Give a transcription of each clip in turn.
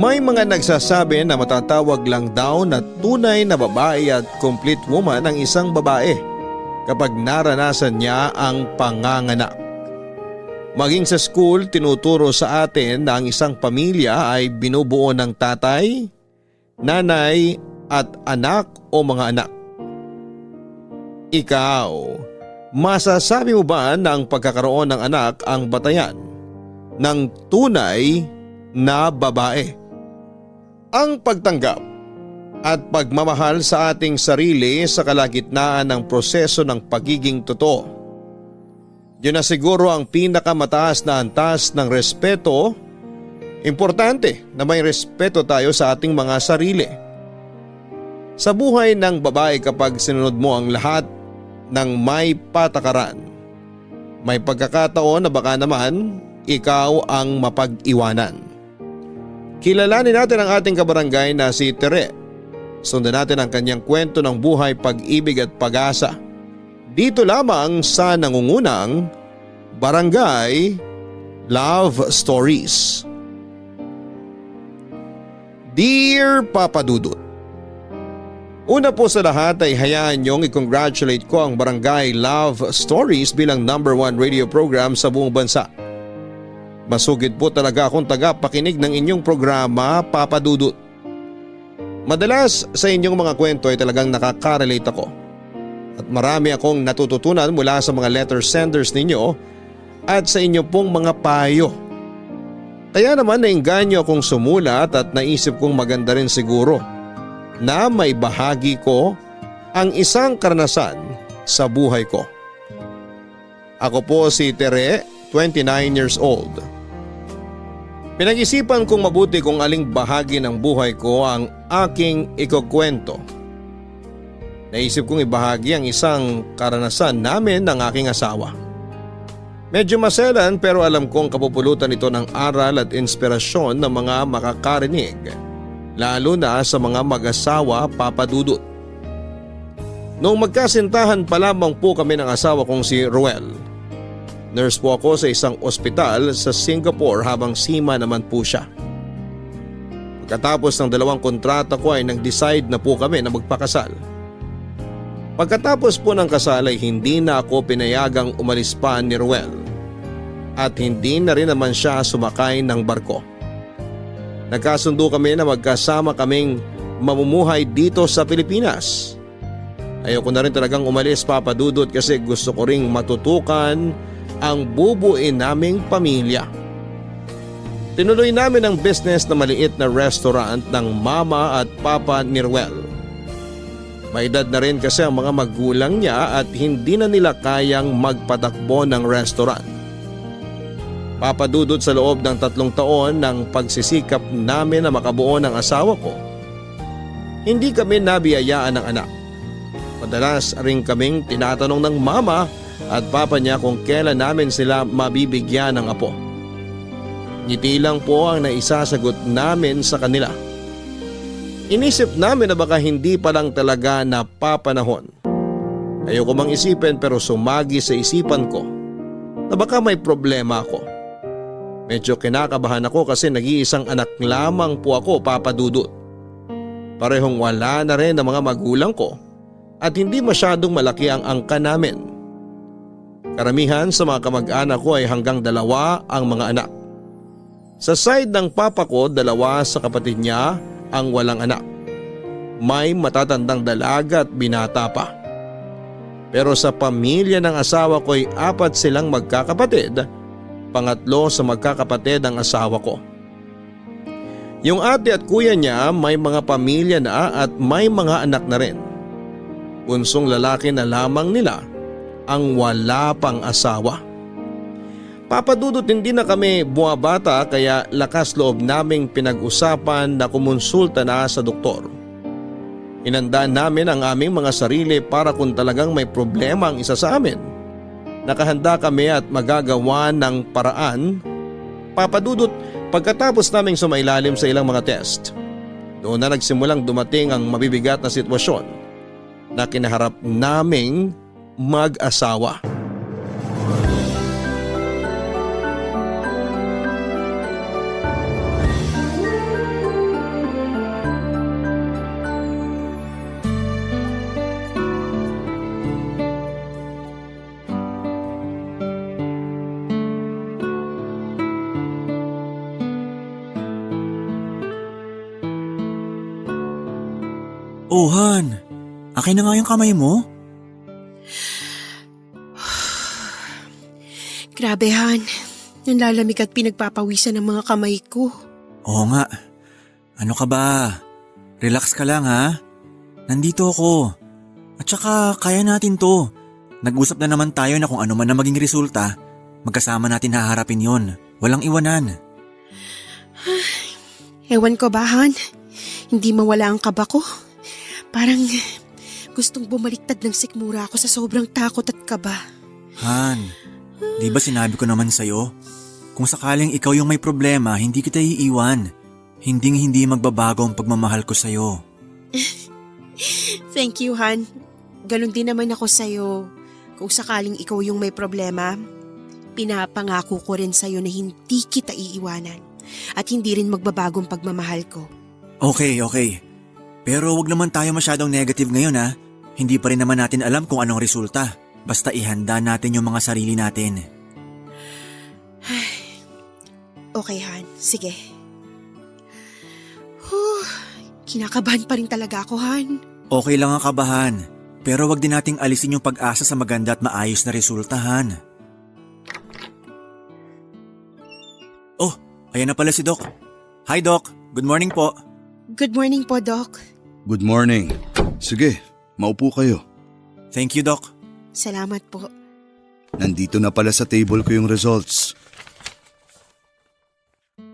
May mga nagsasabi na matatawag lang daw na tunay na babae at complete woman ang isang babae kapag naranasan niya ang panganganak. Maging sa school, tinuturo sa atin na ang isang pamilya ay binubuo ng tatay, nanay at anak o mga anak. Ikaw, masasabi mo ba na ang pagkakaroon ng anak ang batayan ng tunay na babae? Ang pagtanggap at pagmamahal sa ating sarili sa kalagitnaan ng proseso ng pagiging totoo. Yun na siguro ang pinakamataas na antas ng respeto. Importante na may respeto tayo sa ating mga sarili. Sa buhay ng babae, kapag sinunod mo ang lahat ng may patakaran, may pagkakataon na baka naman ikaw ang mapag-iwanan. Kilalanin natin ang ating kabarangay na si Tere. Sundan natin ang kanyang kwento ng buhay, pag-ibig at pag-asa. Dito lamang sa nangungunang Barangay Love Stories. Dear Papa Dudut, una po sa lahat ay hayaan niyong i-congratulate ko ang Barangay Love Stories bilang #1 radio program sa buong bansa. Masugid po talaga akong tagapakinig ng inyong programa, Papa Dudut. Madalas sa inyong mga kwento ay talagang nakaka-relate ako. At marami akong natututunan mula sa mga letter senders ninyo at sa inyo pong mga payo. Kaya naman nainganyo akong sumulat at naisip kong maganda rin siguro na may bahagi ko ang isang karanasan sa buhay ko. Ako po si Tere, 29 years old. Pinag-isipan kong mabuti kung aling bahagi ng buhay ko ang aking ikukwento. Naisip kong ibahagi ang isang karanasan namin ng aking asawa. Medyo maselan pero alam kong kapupulutan ito ng aral at inspirasyon ng mga makakarinig, lalo na sa mga mag-asawa, Papa Dudut. Noong magkasintahan pa lamang po kami ng asawa kong si Ruel. Nurse po ako sa isang ospital sa Singapore habang sima naman po siya. Pagkatapos ng 2 kontrata ko ay nag-decide na po kami na magpakasal. Pagkatapos po ng kasal ay hindi na ako pinayagang umalis pa ni Ruel at hindi na rin naman siya sumakay ng barko. Nagkasundo kami na magkasama kaming mamumuhay dito sa Pilipinas. Ayoko na rin talagang umalis, Papa Dudut, kasi gusto ko ring matutukan ang bubuin naming pamilya. Tinuloy namin ang business na maliit na restaurant ng mama at papa ni Ruel. May edad na rin kasi ang mga magulang niya at hindi na nila kayang magpatakbo ng restaurant. Papa Dudut, sa loob ng 3 taon ng pagsisikap namin na makabuo ng asawa ko, hindi kami nabiyayaan ng anak. Madalas rin kaming tinatanong ng mama at papa niya kung kailan namin sila mabibigyan ng apo. Ngiti lang po ang naisasagot namin sa kanila. Inisip namin na baka hindi pa lang talaga napapanahon. Ayoko mang isipin pero sumagi sa isipan ko na baka may problema ako. Medyo kinakabahan ako kasi nag-iisang anak lamang po ako, Papa Dudut. Parehong wala na rin ang mga magulang ko at hindi masyadong malaki ang angka namin. Karamihan sa mga kamag-anak ko ay hanggang 2 ang mga anak. Sa side ng papa ko, 2 sa kapatid niya ang walang anak. May matatandang dalaga at binata pa. Pero sa pamilya ng asawa ko ay 4 silang magkakapatid. Pangatlo sa magkakapatid ang asawa ko. Yung ate at kuya niya may mga pamilya na at may mga anak na rin. Bunsong lalaki na lamang nila ang wala pang asawa. Papa Dudut, hindi na kami buwabata kaya lakas loob naming pinag-usapan na kumonsulta na sa doktor. Inandaan namin ang aming mga sarili para kung talagang may problema ang isa sa amin, nakahanda kami at magagawa ng paraan. Papa Dudut, pagkatapos naming sumailalim sa ilang mga test, doon na nagsimulang dumating ang mabibigat na sitwasyon na kinaharap naming mag-asawa. Oh, Han. Akin na nga yung kamay mo. Grabe, Han. Nanlalamig at pinagpapawisan ng mga kamay ko. Oo nga. Ano ka ba? Relax ka lang ha. Nandito ako. At saka kaya natin to. Nag-usap na naman tayo na kung ano man na maging resulta, magkasama natin haharapin yon. Walang iwanan. Ewan ko ba, Han? Hindi mawala ang kaba ko. Parang gustong bumaliktad ng sikmura ako sa sobrang takot at kaba. Han, di ba sinabi ko naman sa'yo? Kung sakaling ikaw yung may problema, hindi kita iiwan. Hindi magbabago ang pagmamahal ko sa'yo. Thank you, Han. Ganon din naman ako sa'yo. Kung sakaling ikaw yung may problema, pinapangako ko rin sa'yo na hindi kita iiwanan at hindi rin magbabagong pagmamahal ko. Okay. Pero wag naman tayo masyadong negative ngayon ha. Hindi pa rin naman natin alam kung anong resulta. Basta ihanda natin yung mga sarili natin. Okay, Han. Sige. Kinakabahan pa rin talaga ako, Han. Okay lang ang kabahan. Pero wag din nating alisin yung pag-asa sa maganda at maayos na resulta, Han. Oh, ayan na pala si Doc. Hi, Doc. Good morning po. Good morning po, Doc. Good morning. Sige, maupo kayo. Thank you, Doc. Salamat po. Nandito na pala sa table ko yung results.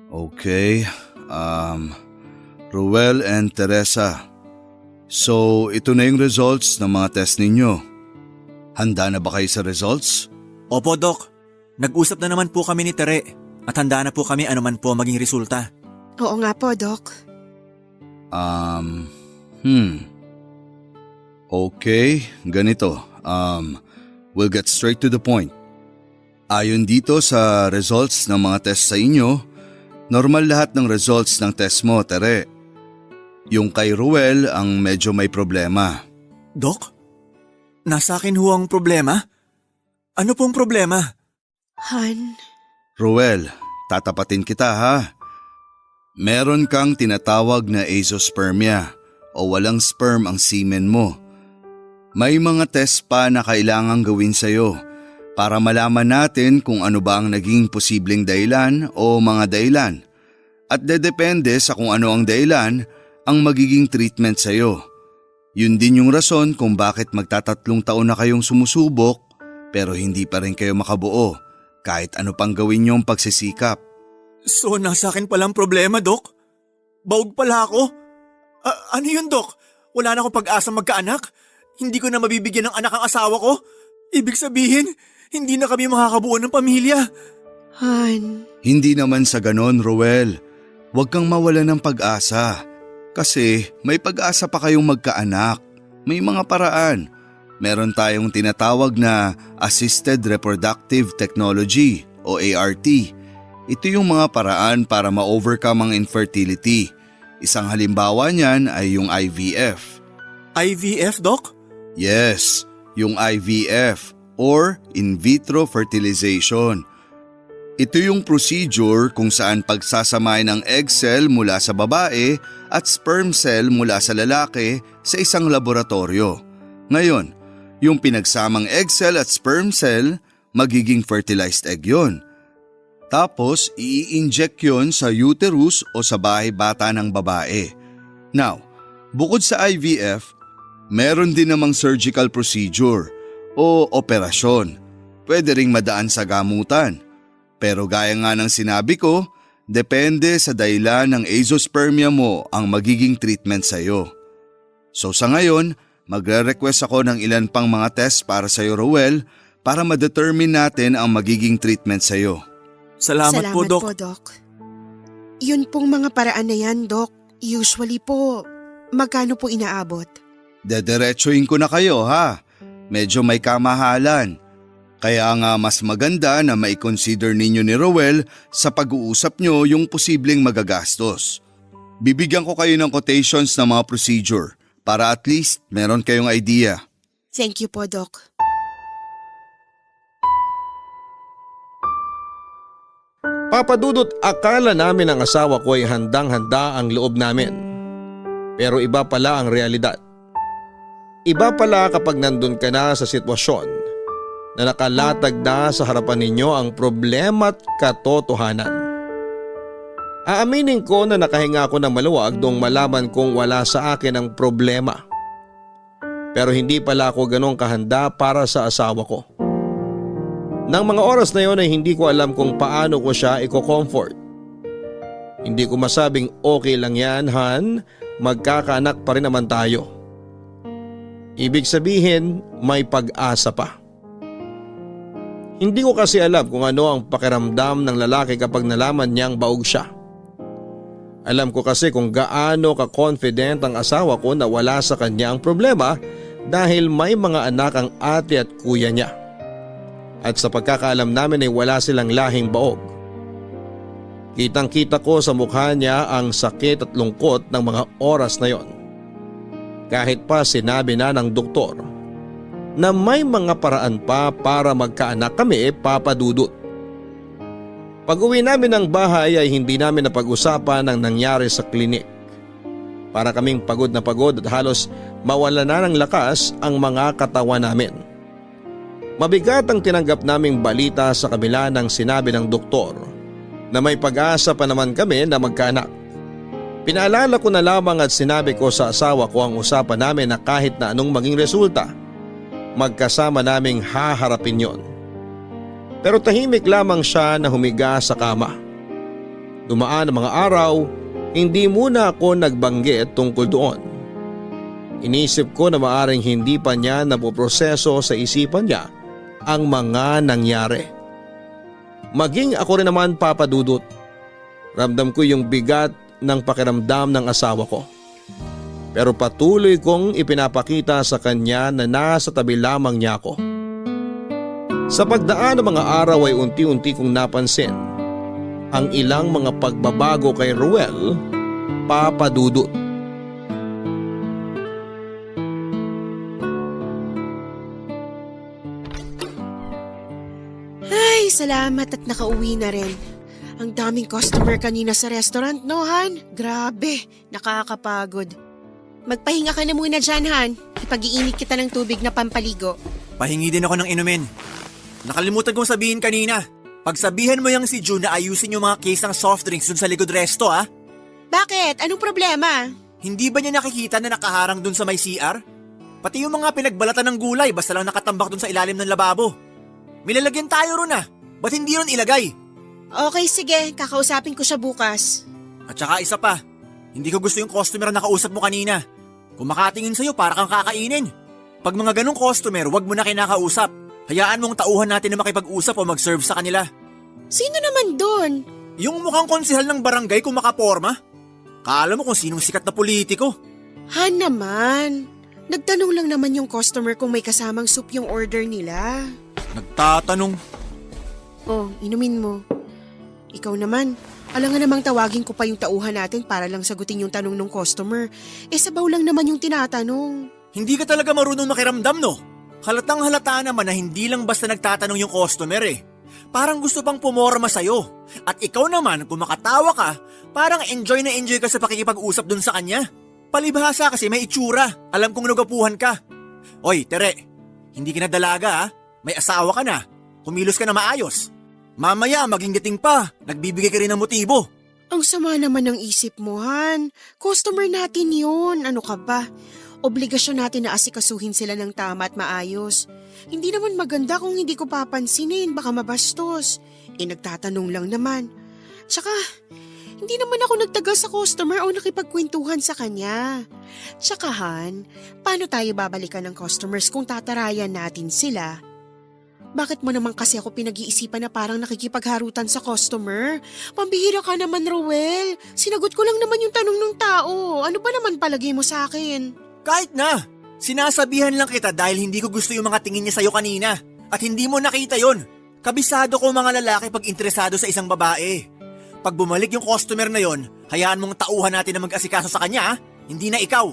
Okay, Ruel and Teresa. So, ito na yung results ng mga test ninyo. Handa na ba kayo sa results? Opo, Doc. Nag-usap na naman po kami ni Tere at handa na po kami anuman po maging resulta. Oo nga po, Doc. Okay, ganito. We'll get straight to the point. Ayon dito sa results ng mga test sa inyo, normal lahat ng results ng test mo, Tere. Yung kay Ruel ang medyo may problema. Doc? Nasa akin ho ang problema? Ano pong problema? Han, Ruel, tatapatin kita ha. Meron kang tinatawag na azoospermia o walang sperm ang semen mo. May mga test pa na kailangang gawin sa'yo para malaman natin kung ano ba ang naging posibleng dahilan o mga dahilan. At dedepende sa kung ano ang dahilan ang magiging treatment sa'yo. Yun din yung rason kung bakit magtatatlong taon na kayong sumusubok pero hindi pa rin kayo makabuo kahit ano pang gawin yung pagsisikap. So nasa akin palang problema, Doc? Baog pala ako? Ano yun, Doc? Wala na akong pag-asa magkaanak? Hindi ko na mabibigyan ng anak ang asawa ko? Ibig sabihin, hindi na kami makakabuo ng pamilya. Han. Hindi naman sa ganon, Ruel. Huwag kang mawala ng pag-asa. Kasi may pag-asa pa kayong magkaanak. May mga paraan. Meron tayong tinatawag na Assisted Reproductive Technology o ART. Ito yung mga paraan para ma-overcome ang infertility. Isang halimbawa niyan ay yung IVF. IVF, Doc? Yes, yung IVF or in vitro fertilization. Ito yung procedure kung saan pagsasamahin ng egg cell mula sa babae at sperm cell mula sa lalaki sa isang laboratorio. Ngayon, yung pinagsamang egg cell at sperm cell, magiging fertilized egg yon. Tapos, i-inject yon sa uterus o sa bahay bata ng babae. Now, bukod sa IVF, meron din namang surgical procedure o operasyon. Pwede ring madaan sa gamutan. Pero gaya nga ng sinabi ko, depende sa dahilan ng azoospermia mo ang magiging treatment sa'yo. So sa ngayon, magre-request ako ng ilan pang mga test para sa'yo, Ruel, para ma-determine natin ang magiging treatment sa'yo. Salamat po, Doc. Doc. Yun pong mga paraan na yan, Doc. Usually po, magkano po inaabot? Dederetsuhin ko na kayo ha. Medyo may kamahalan. Kaya nga mas maganda na mai-consider ninyo ni Ruel sa pag-uusap nyo yung posibleng magagastos. Bibigyan ko kayo ng quotations ng mga procedure para at least meron kayong idea. Thank you po, Doc. Papadudot, akala namin ang asawa ko ay handang-handa ang loob namin. Pero iba pala ang realidad. Iba pala kapag nandun ka na sa sitwasyon na nakalatag na sa harapan ninyo ang problema at katotohanan. Aaminin ko na nakahinga ako ng maluwag nung malaman kong wala sa akin ang problema. Pero hindi pala ako ganong kahanda para sa asawa ko. Nang mga oras na yon ay hindi ko alam kung paano ko siya i-comfort. Hindi ko masabing okay lang yan, Han, magkakaanak pa rin naman tayo. Ibig sabihin may pag-asa pa. Hindi ko kasi alam kung ano ang pakiramdam ng lalaki kapag nalaman niyang baog siya. Alam ko kasi kung gaano ka-confident ang asawa ko na wala sa kanya ang problema dahil may mga anak ang ate at kuya niya. At sa pagkakaalam namin ay wala silang lahing baog. Kitang-kita ko sa mukha niya ang sakit at lungkot ng mga oras na yon. Kahit pa sinabi na ng doktor na may mga paraan pa para magkaanak kami, Papa Dudut. Pag-uwi namin ng bahay ay hindi namin napag-usapan ang nangyari sa klinik. Para kaming pagod na pagod at halos mawala na ng lakas ang mga katawan namin. Mabigat ang tinanggap naming balita sa kabila ng sinabi ng doktor na may pag-asa pa naman kami na magkaanak. Pinaalala ko na lamang at sinabi ko sa asawa ko ang usapan namin na kahit na anong maging resulta, magkasama naming haharapin yon. Pero tahimik lamang siya na humiga sa kama. Dumaan ang mga araw, hindi muna ako nagbanggit tungkol doon. Inisip ko na maaring hindi pa niya napoproseso sa isipan niya ang mga nangyari. Maging ako rin naman, Papa Dudut. Ramdam ko yung bigat ng pakiramdam ng asawa ko. Pero patuloy kong ipinapakita sa kanya na nasa tabi lamang niya ako. Sa pagdaan ng mga araw ay unti-unti kong napansin ang ilang mga pagbabago kay Ruel, Papa Dudut. Ay, salamat at nakauwi na rin. Ang daming customer kanina sa restaurant, no, Han? Grabe, nakakapagod. Magpahinga ka na muna dyan, Han. Ipag-iinit kita ng tubig na pampaligo. Pahingi din ako ng inumin. Nakalimutan kong sabihin kanina. Pagsabihan mo yung si June na ayusin yung mga case ng soft drinks dun sa likod resto, ha? Bakit? Anong problema? Hindi ba niya nakikita na nakaharang dun sa may CR? Pati yung mga pinagbalatan ng gulay basta lang nakatambak dun sa ilalim ng lababo. Milalagyan tayo ron, ah. Ba't hindi ron ilagay? Okay, sige. Kakausapin ko siya bukas. At saka isa pa, hindi ko gusto yung customer na nakausap mo kanina. Kung makatingin sa'yo para kang kakainin. Pag mga ganong customer, wag mo na kinakausap. Hayaan mong tauhan natin na makipag-usap o mag-serve sa kanila. Sino naman doon? Yung mukhang konsehal ng barangay kung makaporma. Kala mo kung sinong sikat na politiko. Han naman. Nagtanong lang naman yung customer kung may kasamang soup yung order nila. Nagtatanong. Oh, inumin mo. Ikaw naman, alangan namang tawagin ko pa yung tauhan natin para lang sagutin yung tanong ng customer. Sabaw lang naman yung tinatanong. Hindi ka talaga marunong makiramdam, no? Halatang halata naman na hindi lang basta nagtatanong yung customer eh. Parang gusto pang pumorma sa'yo. At ikaw naman, kung makatawa ka, parang enjoy na enjoy ka sa pakikipag-usap dun sa kanya. Palibhasa kasi may itsura. Alam kong nagapuhan ka. Oy, Tere, hindi ka na dalaga ha? May asawa ka na. Kumilos ka na maayos. Mamaya maging giting pa. Nagbibigay ka rin ng motibo. Ang sama naman ng isip mo, Han. Customer natin yun. Ano ka ba? Obligasyon natin na asikasuhin sila ng tama at maayos. Hindi naman maganda kung hindi ko papansinin, baka mabastos. Nagtatanong lang naman. Tsaka, hindi naman ako nagtagal sa customer o nakipagkwentuhan sa kanya. Tsaka Han, paano tayo babalikan ng customers kung tatarayan natin sila? Bakit mo naman kasi ako pinag-iisipan na parang nakikipagharutan sa customer? Pambihira ka naman, Roel. Sinagot ko lang naman yung tanong ng tao. Ano ba naman palagay mo sa akin? Kahit na, sinasabihan lang kita dahil hindi ko gusto yung mga tingin niya sa'yo kanina. At hindi mo nakita yon. Kabisado ko mga lalaki pag interesado sa isang babae. Pag bumalik yung customer na yon, hayaan mong tauhan natin na mag-asikaso sa kanya, ha? Hindi na ikaw.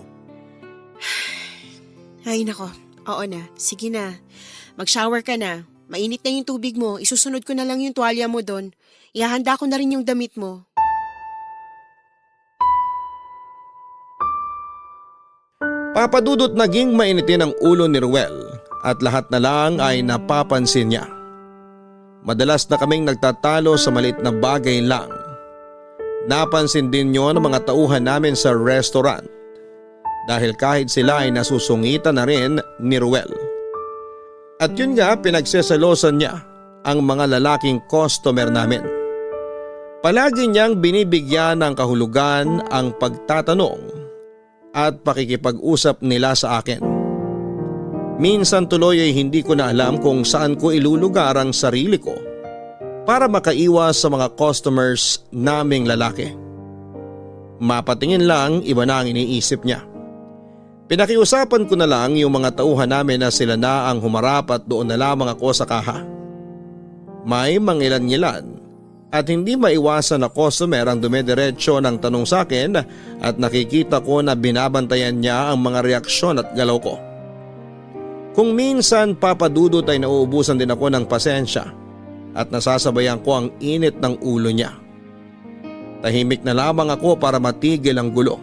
Ay nako, oo na, sige na. Mag-shower ka na. Mainit na yung tubig mo, isusunod ko na lang yung tuwalya mo doon. Ihahanda ko na rin yung damit mo. Papadudot naging mainitin ang ulo ni Ruel at lahat na lang ay napapansin niya. Madalas na kaming nagtatalo sa maliit na bagay lang. Napansin din niyo ng mga tauhan namin sa restaurant dahil kahit sila ay nasusungitan na rin ni Ruel. At yun nga, pinagsesalosan niya ang mga lalaking customer namin. Palagi niyang binibigyan ng kahulugan ang pagtatanong at pakikipag-usap nila sa akin. Minsan tuloy ay hindi ko na alam kung saan ko ilulugar ang sarili ko para makaiwas sa mga customers naming lalaki. Mapatingin lang, iba na ang iniisip niya. Pinakiusapan ko na lang yung mga tauhan namin na sila na ang humarap at doon na lamang ako sa kaha. May mangilan-ngilan at hindi maiwasan na customer ang dumidiretso ng tanong sa akin at nakikita ko na binabantayan niya ang mga reaksyon at galaw ko. Kung minsan papadudot ay nauubusan din ako ng pasensya at nasasabayan ko ang init ng ulo niya. Tahimik na lamang ako para matigil ang gulo.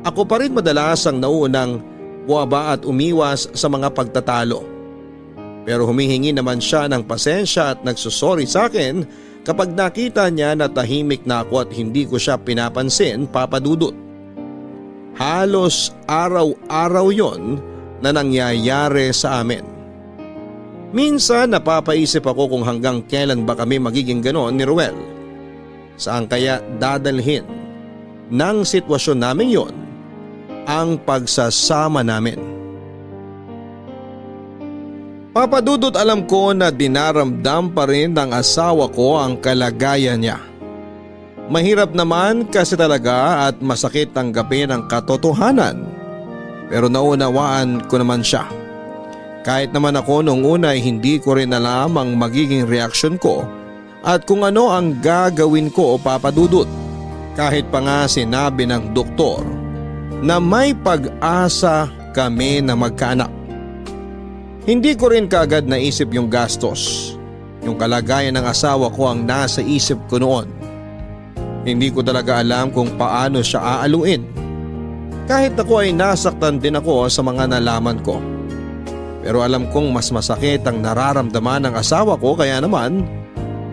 Ako pa rin madalas ang nauunang buwaba at umiwas sa mga pagtatalo. Pero humihingi naman siya ng pasensya at nagsusorry sa akin kapag nakita niya na tahimik na ako at hindi ko siya pinapansin, papadudot. Halos araw-araw yon na nangyayari sa amin. Minsan napapaisip ako kung hanggang kailan ba kami magiging ganon ni Ruel. Saan kaya dadalhin ng sitwasyon namin yon ang pagsasama namin? Papadudot, alam ko na dinaramdam pa rin ng asawa ko ang kalagayan niya. Mahirap naman kasi talaga at masakit tanggapin ang katotohanan. Pero naunawaan ko naman siya. Kahit naman ako noong una ay hindi ko rin alam ang magiging reaksyon ko at kung ano ang gagawin ko, papadudot. Kahit pa nga sinabi ng doktor na may pag-asa kami na magkaanak. Hindi ko rin kaagad naisip yung gastos. Yung kalagayan ng asawa ko ang nasa isip ko noon. Hindi ko talaga alam kung paano siya aaluin. Kahit ako ay nasaktan din ako sa mga nalaman ko. Pero alam kong mas masakit ang nararamdaman ng asawa ko kaya naman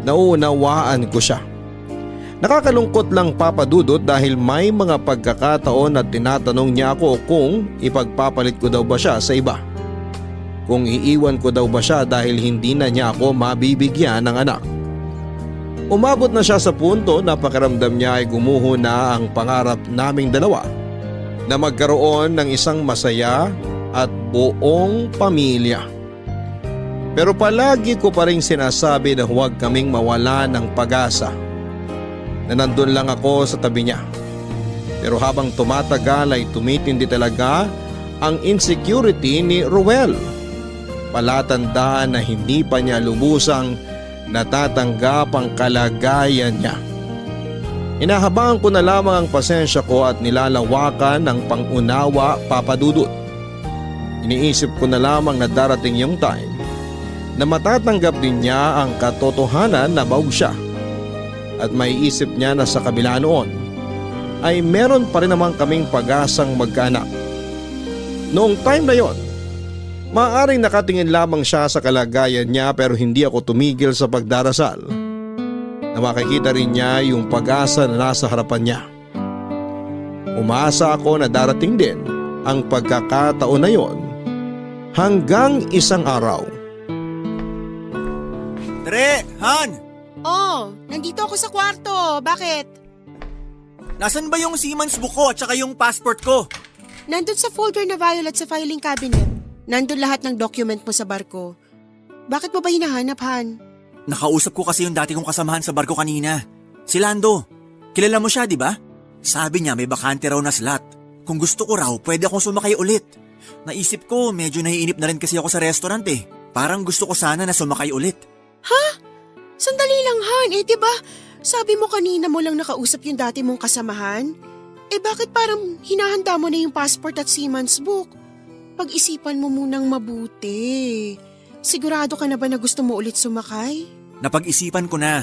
nauunawaan ko siya. Nakakalungkot lang, papadudot, dahil may mga pagkakataon na tinatanong niya ako kung ipagpapalit ko daw ba siya sa iba. Kung iiwan ko daw ba siya dahil hindi na niya ako mabibigyan ng anak. Umabot na siya sa punto na pakiramdam niya ay gumuho na ang pangarap naming dalawa na magkaroon ng isang masaya at buong pamilya. Pero palagi ko pa rin sinasabi na huwag kaming mawala ng pag-asa, na nandun lang ako sa tabi niya. Pero habang tumatagal ay tumitindi talaga ang insecurity ni Ruel. Palatandaan na hindi pa niya lubusang natatanggap ang kalagayan niya. Inahabaan ko na lamang ang pasensya ko at nilalawakan ng pangunawa, papadudot. Iniisip ko na lamang na darating yung time na matatanggap din niya ang katotohanan na baog siya. At maiisip niya na sa kabila noon ay meron pa rin naman kaming pag-asang magkaanak. Noong time na yon, maaaring nakatingin lamang siya sa kalagayan niya pero hindi ako tumigil sa pagdarasal na makikita rin niya yung pag-asa na nasa harapan niya. Umaasa ako na darating din ang pagkakataon na yon hanggang isang araw. Tre! Han! Oh, nandito ako sa kwarto. Bakit? Nasaan ba yung Siemens book ko at saka yung passport ko? Nandun sa folder na violet sa filing cabinet. Nandun lahat ng document mo sa barko. Bakit mo ba hinahanap, Han? Nakausap ko kasi yung dati kong kasamahan sa barko kanina. Si Lando. Kilala mo siya, di ba? Sabi niya may bakante raw na slot. Kung gusto ko raw, pwede akong sumakay ulit. Naisip ko, medyo naiinip na rin kasi ako sa restaurant eh. Parang gusto ko sana na sumakay ulit. Ha? Sandali lang, Han. Diba, sabi mo kanina mo lang nakausap yung dati mong kasamahan? Bakit parang hinahanda mo na yung passport at Siemens book? Pag-isipan mo munang mabuti. Sigurado ka na ba na gusto mo ulit sumakay? Napag-isipan ko na.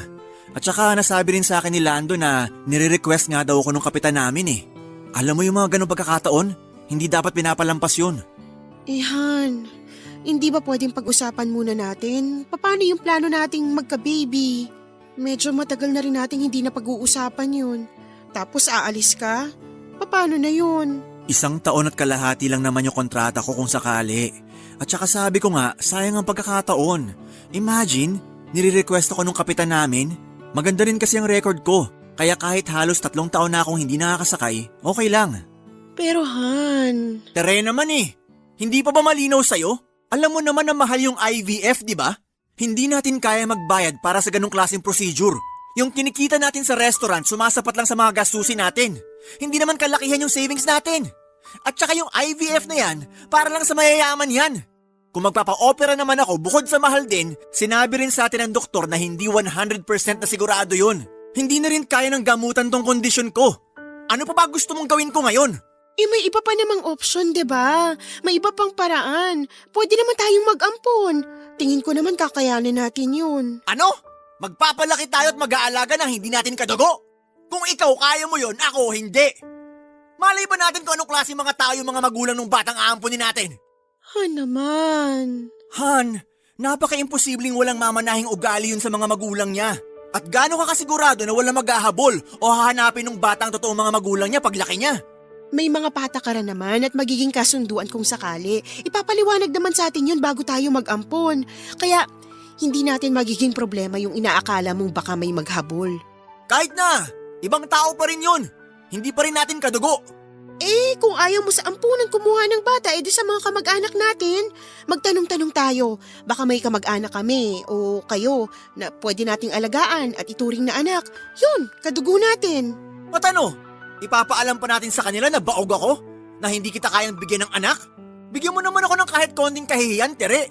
At saka nasabi rin sa akin ni Lando na nire-request nga daw ako ng kapitan namin eh. Alam mo yung mga ganong pagkakataon? Hindi dapat pinapalampas yun. Han, hindi ba pwedeng pag-usapan muna natin? Paano yung plano nating magka-baby? Medyo matagal na rin nating hindi na pag-uusapan yun. Tapos aalis ka? Paano na yun? 1 taon at kalahati lang naman yung kontrata ko kung sakali. At saka sabi ko nga, sayang ang pagkakataon. Imagine, nire-request ako nung kapitan namin. Maganda rin kasi ang record ko. Kaya kahit halos 3 taon na akong hindi nakakasakay, okay lang. Pero Han… Tere naman eh. Hindi pa ba malinaw sa'yo? Alam mo naman na mahal yung IVF, di ba? Hindi natin kaya magbayad para sa ganong klaseng procedure. Yung kinikita natin sa restaurant sumasapat lang sa mga gastusin natin. Hindi naman kalakihan yung savings natin. At saka yung IVF na yan, para lang sa mayayaman yan. Kung magpapa-opera naman ako bukod sa mahal din, sinabi rin sa atin ng doktor na hindi 100% na sigurado yun. Hindi na rin kaya ng gamutan tong kondisyon ko. Ano pa ba gusto mong gawin ko ngayon? may iba pa namang option, 'di ba? May iba pang paraan. Pwede naman tayong mag-ampon. Tingin ko naman kakayanin natin 'yun. Ano? Magpapalaki tayo at mag-aalaga ng hindi natin kadugo? Kung ikaw kaya mo yon, ako hindi. Malay ba natin kung anong klase mga tao yung mga magulang ng batang aampunin natin? Naman. Han, napaka-imposibleng walang mamanahing ugali yun sa mga magulang niya. At gaano ka kasigurado na walang maghahabol o hahanapin ng batang totoong mga magulang niya paglaki niya? May mga patakaran naman at magiging kasunduan kung sakali. Ipapaliwanag naman sa atin yun bago tayo mag-ampon. Kaya hindi natin magiging problema yung inaakala mong baka may maghabol. Kahit na, ibang tao pa rin yun. Hindi pa rin natin kadugo. Kung ayaw mo sa ampunan kumuha ng bata, edi sa mga kamag-anak natin. Magtanong-tanong tayo, baka may kamag-anak kami o kayo na pwede nating alagaan at ituring na anak. Yun, kadugo natin. At ano, ipapaalam pa natin sa kanila na baog ako? Na hindi kita kayang bigyan ng anak? Bigyan mo naman ako ng kahit konting kahihiyan, Tere.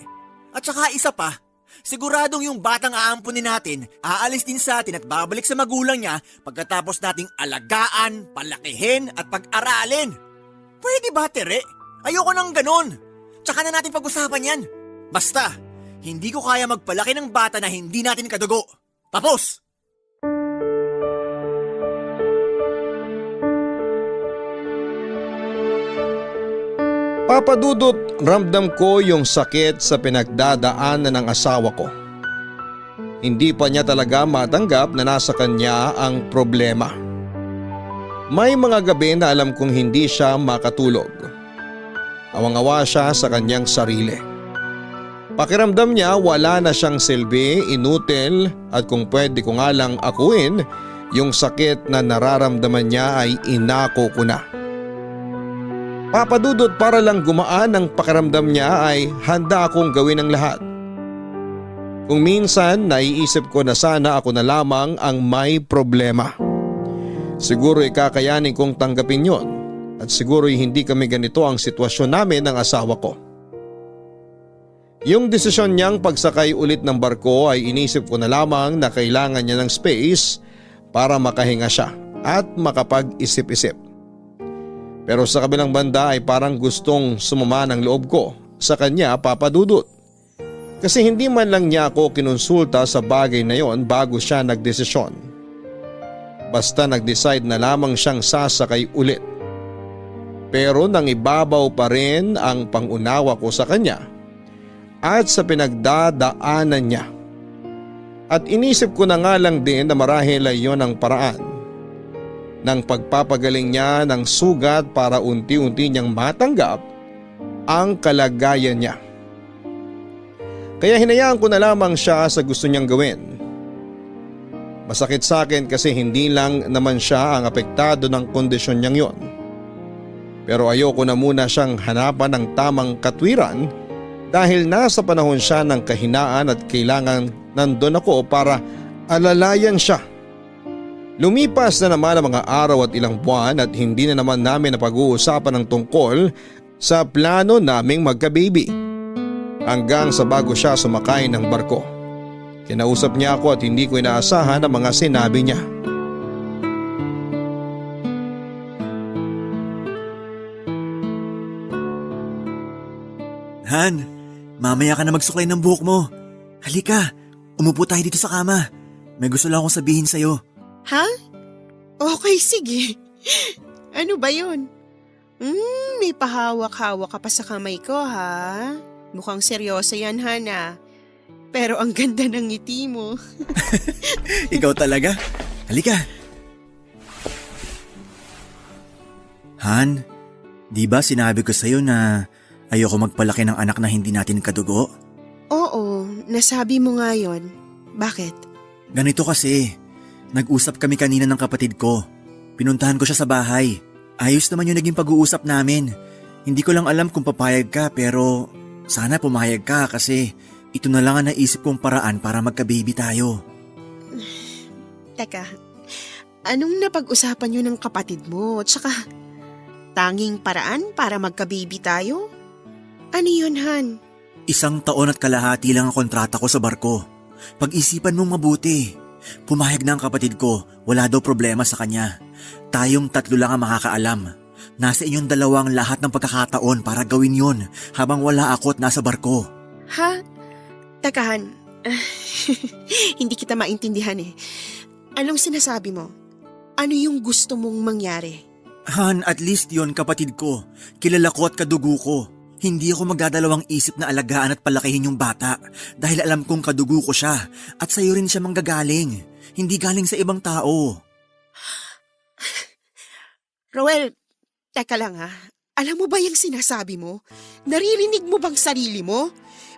At saka isa pa, siguradong yung batang aampunin natin, aalis din sa atin at babalik sa magulang niya pagkatapos nating alagaan, palakihin at pag-aralin. Pwede ba, Tere? Ayoko nang ganon. Tsaka na natin pag-usapan yan. Basta, hindi ko kaya magpalaki ng bata na hindi natin kadugo. Tapos! Papa Dudut, ramdam ko yung sakit sa pinagdadaanan ng asawa ko. Hindi pa niya talaga matanggap na nasa kanya ang problema. May mga gabi na alam kong hindi siya makatulog. Awang-awa siya sa kanyang sarili. Pakiramdam niya wala na siyang silbi, inutil at kung pwede ko nga lang akuin, yung sakit na nararamdaman niya ay inako ko na. Papa Dudut, para lang gumaan ang pakiramdam niya ay handa akong gawin ang lahat. Kung minsan naiisip ko na sana ako na lamang ang may problema. Siguro ikakayanin kong tanggapin yon at siguro hindi kami ganito ang sitwasyon namin ng asawa ko. Yung desisyon niyang pagsakay ulit ng barko ay inisip ko na lamang na kailangan niya ng space para makahinga siya at makapag-isip-isip. Pero sa kabilang banda ay parang gustong sumama ng loob ko sa kanya, Papa Dudut. Kasi hindi man lang niya ako kinonsulta sa bagay na yon bago siya nagdesisyon. Basta nag-decide na lamang siyang sasakay ulit. Pero nang ibabaw pa rin ang pangunawa ko sa kanya at sa pinagdadaanan niya. At inisip ko na nga lang din na marahil ay yon ang paraan ng pagpapagaling niya ng sugat para unti-unti niyang matanggap ang kalagayan niya. Kaya hinayaan ko na lamang siya sa gusto niyang gawin. Masakit sa akin kasi hindi lang naman siya ang apektado ng kondisyon niyang yon. Pero ayoko na muna siyang hanapan ng tamang katwiran dahil nasa panahon siya ng kahinaan at kailangan nandun ako para alalayan siya. Lumipas na naman ang mga araw at ilang buwan at hindi na naman namin napag-uusapan ng tungkol sa plano naming magka-baby. Hanggang sa bago siya sumakay ng barko. Kinausap niya ako at hindi ko inaasahan ang mga sinabi niya. Han, mamaya ka na magsuklay ng buhok mo. Halika, umupo tayo dito sa kama. May gusto lang akong sabihin sa'yo. Ha? Okay, sige. Ano ba yun? May pahawak-hawak ka pa sa kamay ko ha. Mukhang seryoso yan, Hana. Pero ang ganda ng ngiti mo. Ikaw talaga? Halika. Han, di ba sinabi ko sa'yo na ayoko magpalaki ng anak na hindi natin kadugo? Oo, nasabi mo nga yon. Bakit? Ganito kasi, nag-usap kami kanina ng kapatid ko. Pinuntahan ko siya sa bahay. Ayos naman yung naging pag-uusap namin. Hindi ko lang alam kung papayag ka pero sana pumayag ka kasi ito na lang ang naisip kong paraan para magka-baby tayo. Teka, anong napag-usapan nyo ng kapatid mo? Tsaka, tanging paraan para magka-baby tayo? Ano yun, Han? 1 taon at kalahati lang ang kontrata ko sa barko. Pag-isipan mong mabuti. Pumayag na ang kapatid ko, wala daw problema sa kanya. Tayong 3 lang ang makakaalam. Nasa inyong 2 ang lahat ng pagkakataon para gawin yon habang wala ako at nasa barko. Ha? Teka, Han. Hindi kita maintindihan eh. Anong sinasabi mo? Ano yung gusto mong mangyari? Han, at least yon kapatid ko. Kilala ko at kadugo ko. Hindi ako magdadalawang isip na alagaan at palakihin yung bata dahil alam kong kadugo ko siya at sa'yo rin siya manggagaling. Hindi galing sa ibang tao. Roel, teka lang ha. Alam mo ba yung sinasabi mo? Naririnig mo bang sarili mo?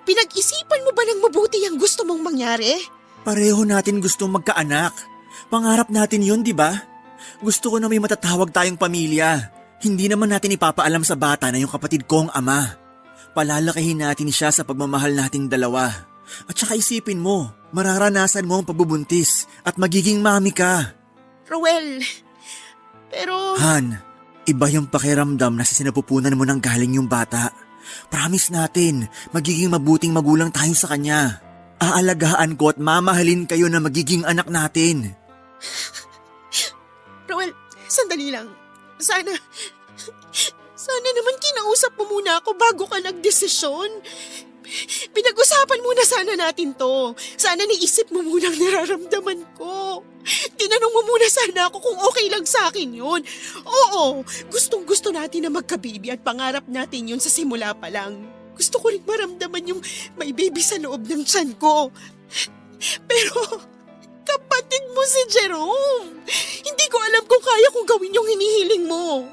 Pinag-isipan mo ba ng mabuti ang gusto mong mangyari? Pareho natin gustong magkaanak. Pangarap natin yun, di ba? Gusto ko na may matatawag tayong pamilya. Hindi naman natin ipapaalam sa bata na yung kapatid ko ang ama. Palalakihin natin siya sa pagmamahal nating 2. At saka isipin mo, mararanasan mo ang pagbubuntis at magiging mami ka. Roel, pero... Han, iba yung pakiramdam na sa sinapupunan mo nang galing yung bata. Promise natin, magiging mabuting magulang tayo sa kanya. Aalagaan ko at mamahalin kayo na magiging anak natin. Roel, sandali lang. Sana naman kinausap mo muna ako bago ka nagdesisyon. Pinag-usapan muna sana natin to. Sana naisip mo muna ang nararamdaman ko. Tinanong mo muna sana ako kung okay lang sa akin yun. Oo, gustong-gusto natin na magka-baby at pangarap natin yun sa simula pa lang. Gusto ko rin maramdaman yung may baby sa loob ng tiyan ko. Pero... kapatid mo si Jerome. Hindi ko alam kung kaya kong gawin yung hinihiling mo.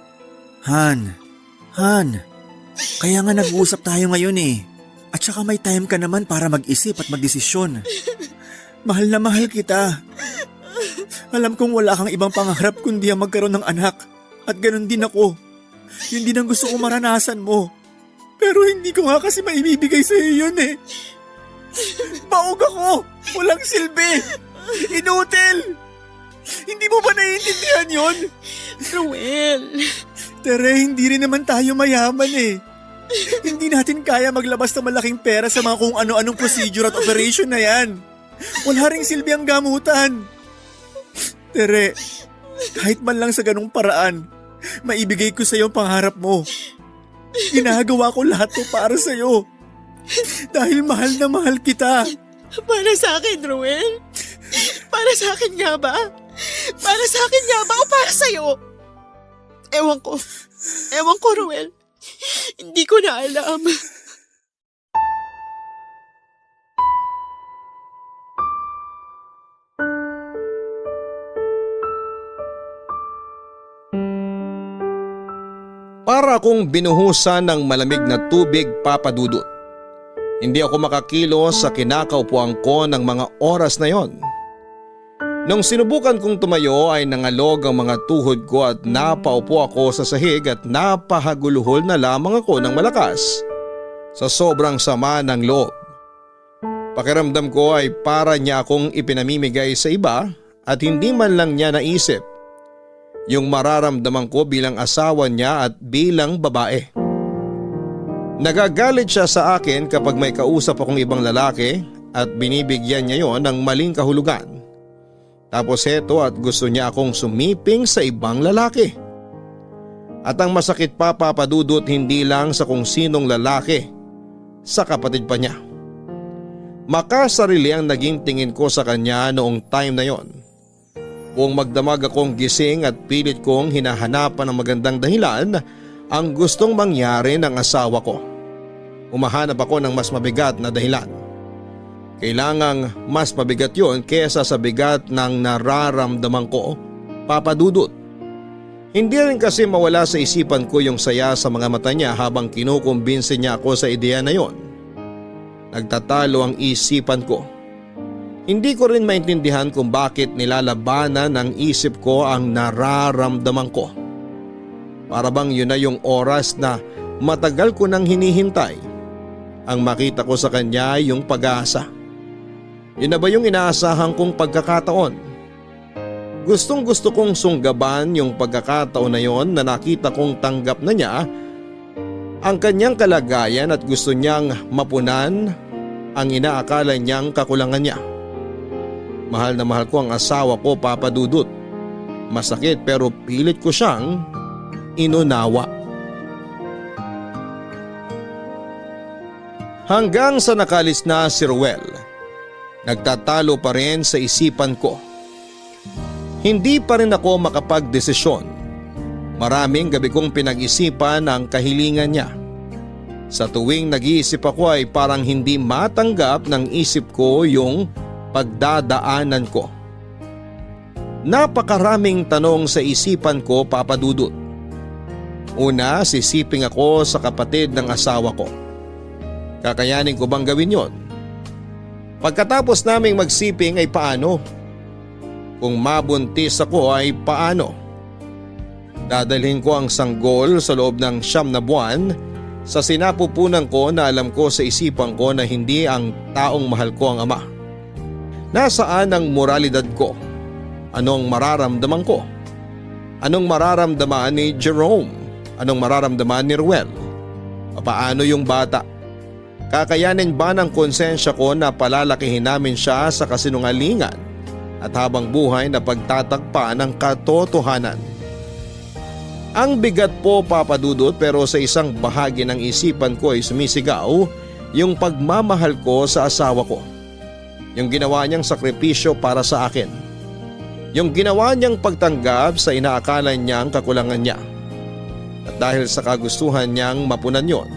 Han, kaya nga nag-uusap tayo ngayon eh. At saka may time ka naman para mag-isip at magdesisyon. Mahal na mahal kita. Alam kong wala kang ibang pangarap kundi ang magkaroon ng anak. At ganun din ako. Yun din ang gusto kong maranasan mo. Pero hindi ko nga kasi maibibigay sa iyo yun eh. Baog ako! Walang silbi! Inutil! Hindi mo ba naiintindihan yun? Ruel! Tere, hindi rin naman tayo mayaman eh. Hindi natin kaya maglabas ng malaking pera sa mga kung ano-anong procedure at operation na yan. Wala ring silbi ang gamutan. Tere, kahit man lang sa ganung paraan, maibigay ko sa iyo ang pangarap mo. Ginagawa ko lahat to para sa iyo. Dahil mahal na mahal kita. Para sa akin, Ruel? Para sa akin nga ba? Para sa akin nga ba o para sa'yo? Ewan ko, Ruel. Hindi ko na alam. Para akong binuhusan ng malamig na tubig, Papa Dudut. Hindi ako makakilos sa kinakaupuan ko ng mga oras na yon. Nung sinubukan kong tumayo ay nangalog ang mga tuhod ko at napaupo ako sa sahig at napahaguluhol na lamang ako ng malakas sa sobrang sama ng loob. Pakiramdam ko ay para niya akong ipinamimigay sa iba at hindi man lang niya naisip yung mararamdaman ko bilang asawa niya at bilang babae. Nagagalit siya sa akin kapag may kausap akong ibang lalaki at binibigyan niya yon ng maling kahulugan. Tapos heto at gusto niya akong sumiping sa ibang lalaki. At ang masakit pa, Papa Dudut, hindi lang sa kung sinong lalaki, sa kapatid pa niya. Makasarili ang naging tingin ko sa kanya noong time na yon. Kung magdamag akong gising at pilit kong hinahanapan ng magandang dahilan ang gustong mangyari ng asawa ko. Umahanap ako ng mas mabigat na dahilan. Kailangang mas mabigat yon kesa sa bigat ng nararamdaman ko, Papa Dudut. Hindi rin kasi mawala sa isipan ko yung saya sa mga mata niya habang kinukumbinsi niya ako sa ideya na yon. Nagtatalo ang isipan ko. Hindi ko rin maintindihan kung bakit nilalabanan ng isip ko ang nararamdaman ko. Para bang yun na yung oras na matagal ko nang hinihintay. Ang makita ko sa kanya yung pag-asa. Yun na ba yung inaasahan kong pagkakataon? Gustong gusto kong sunggaban yung pagkakataon na yon na nakita kong tanggap na niya ang kanyang kalagayan at gusto niyang mapunan ang inaakala niyang kakulangan niya. Mahal na mahal ko ang asawa ko, Papa Dudut. Masakit pero pilit ko siyang inunawa. Hanggang sa nakalis na si Ruel, nagtatalo pa rin sa isipan ko. Hindi pa rin ako makapagdesisyon. Maraming gabi kong pinag-isipan ang kahilingan niya. Sa tuwing nag-iisip ako ay parang hindi matanggap ng isip ko yung pagdadaanan ko. Napakaraming tanong sa isipan ko, Papa Dudut. Una, sisiping ako sa kapatid ng asawa ko. Kakayanin ko bang gawin yon? Pagkatapos naming magsiping ay paano? Kung mabuntis ako ay paano? Dadalhin ko ang sanggol sa loob ng 9 na buwan sa sinapupunan ko na alam ko sa isipan ko na hindi ang taong mahal ko ang ama. Nasaan ang moralidad ko? Anong mararamdaman ko? Anong mararamdaman ni Jerome? Anong mararamdaman ni Ruel? Paano yung bata? Kakayanin ba ng konsensya ko na palalakihin namin siya sa kasinungalingan at habang buhay na pagtatakpa ng katotohanan? Ang bigat po, Papa Dudut, pero sa isang bahagi ng isipan ko ay sumisigaw yung pagmamahal ko sa asawa ko. Yung ginawa niyang sakripisyo para sa akin. Yung ginawa niyang pagtanggap sa inaakala niyang kakulangan niya. At dahil sa kagustuhan niyang mapunan yon,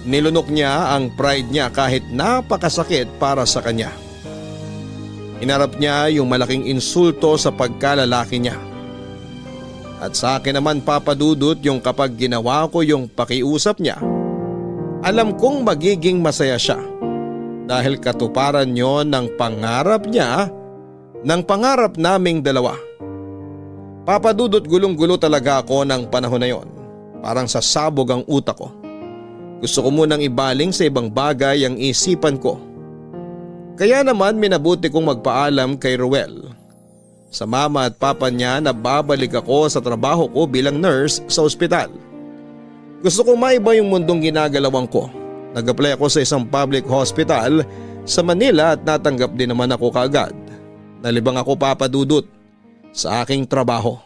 nilunok niya ang pride niya kahit napakasakit para sa kanya. Inarap niya yung malaking insulto sa pagkalalaki niya. At sa akin naman, Papa Dudut, yung kapag ginawa ko yung pakiusap niya, alam kong magiging masaya siya dahil katuparan yon ng pangarap niya, ng pangarap naming dalawa. Papa Dudut, gulong-gulo talaga ako ng panahon na yon. Parang sasabog ang utak ko. Gusto ko munang ibaling sa ibang bagay ang isipan ko. Kaya naman minabuti kong magpaalam kay Ruel. Sa mama at papa niya na babalik ako sa trabaho ko bilang nurse sa ospital. Gusto kong maiba yung mundong ginagalawan ko. Nag-apply ako sa isang public hospital sa Manila at natanggap din naman ako kaagad. Nalibang ako, Papa Dudut, sa aking trabaho.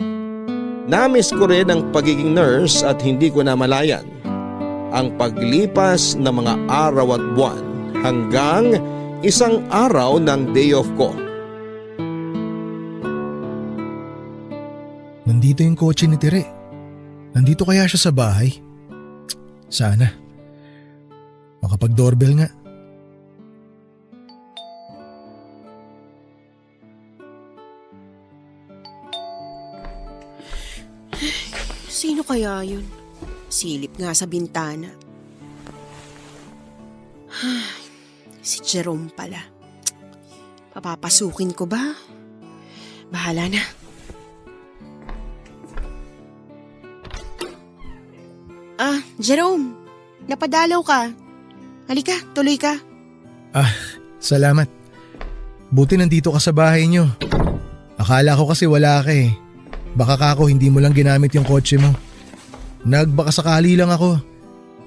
Namiss ko rin ang pagiging nurse at hindi ko namalayan ang paglipas ng mga araw at buwan hanggang isang araw ng day off ko. Nandito yung kotse ni Tire. Nandito kaya siya sa bahay? Sana. Makapag-doorbell nga. Sino kaya yun? Silip nga sa bintana. Si Jerome pala. Papapasukin ko ba? Bahala na. Jerome, napadalaw ka. Halika, tuloy ka. Salamat. Buti nandito ka sa bahay niyo. Akala ko kasi wala ka eh. Baka kako hindi mo lang ginamit yung kotse mo. Nagbaka sakali lang ako.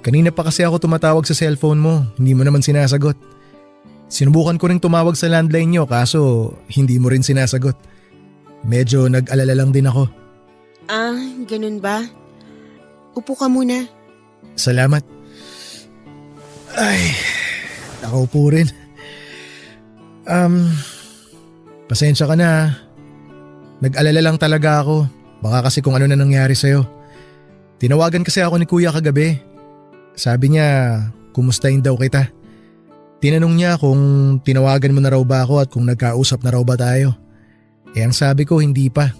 Kanina pa kasi ako tumatawag sa cellphone mo, hindi mo naman sinasagot. Sinubukan ko ring tumawag sa landline niyo kaso hindi mo rin sinasagot. Medyo nag-alala lang din ako. Ganun ba? Upo ka muna. Salamat. Ay, nakaupo rin. Pasensya ka na. Nag-alala lang talaga ako. Baka kasi kung ano na nangyari sa'yo. Tinawagan kasi ako ni kuya kagabi. Sabi niya, kumustahin daw kita. Tinanong niya kung tinawagan mo na raw ba ako at kung nagkausap na raw ba tayo. Ang sabi ko hindi pa.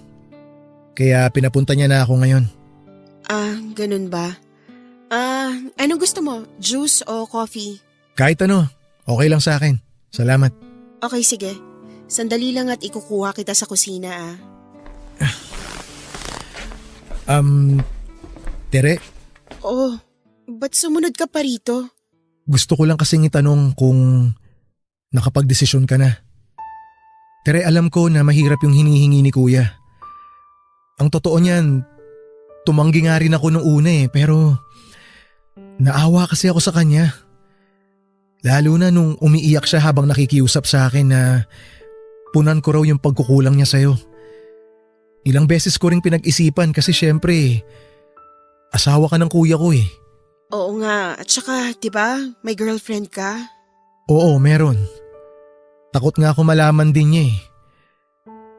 Kaya pinapunta niya na ako ngayon. Ganun ba? Anong gusto mo? Juice o coffee? Kahit ano, okay lang sa akin. Salamat. Okay, sige. Sandali lang at ikukuha kita sa kusina Tere, Oh, ba't sumunod ka pa rito? gusto ko lang kasing itanong kung nakapagdesisyon ka na. Tere, alam ko na mahirap yung hinihingi ni kuya. Ang totoo niyan, tumanggi nga rin ako nung una pero naawa kasi ako sa kanya. Lalo na nung umiiyak siya habang nakikiusap sa akin na punan ko raw yung pagkukulang niya sa'yo. Ilang beses ko ring pinag-isipan kasi syempre, asawa ka ng kuya ko . Oo nga, at saka, diba, may girlfriend ka? Oo, meron. Takot nga ako malaman din niya .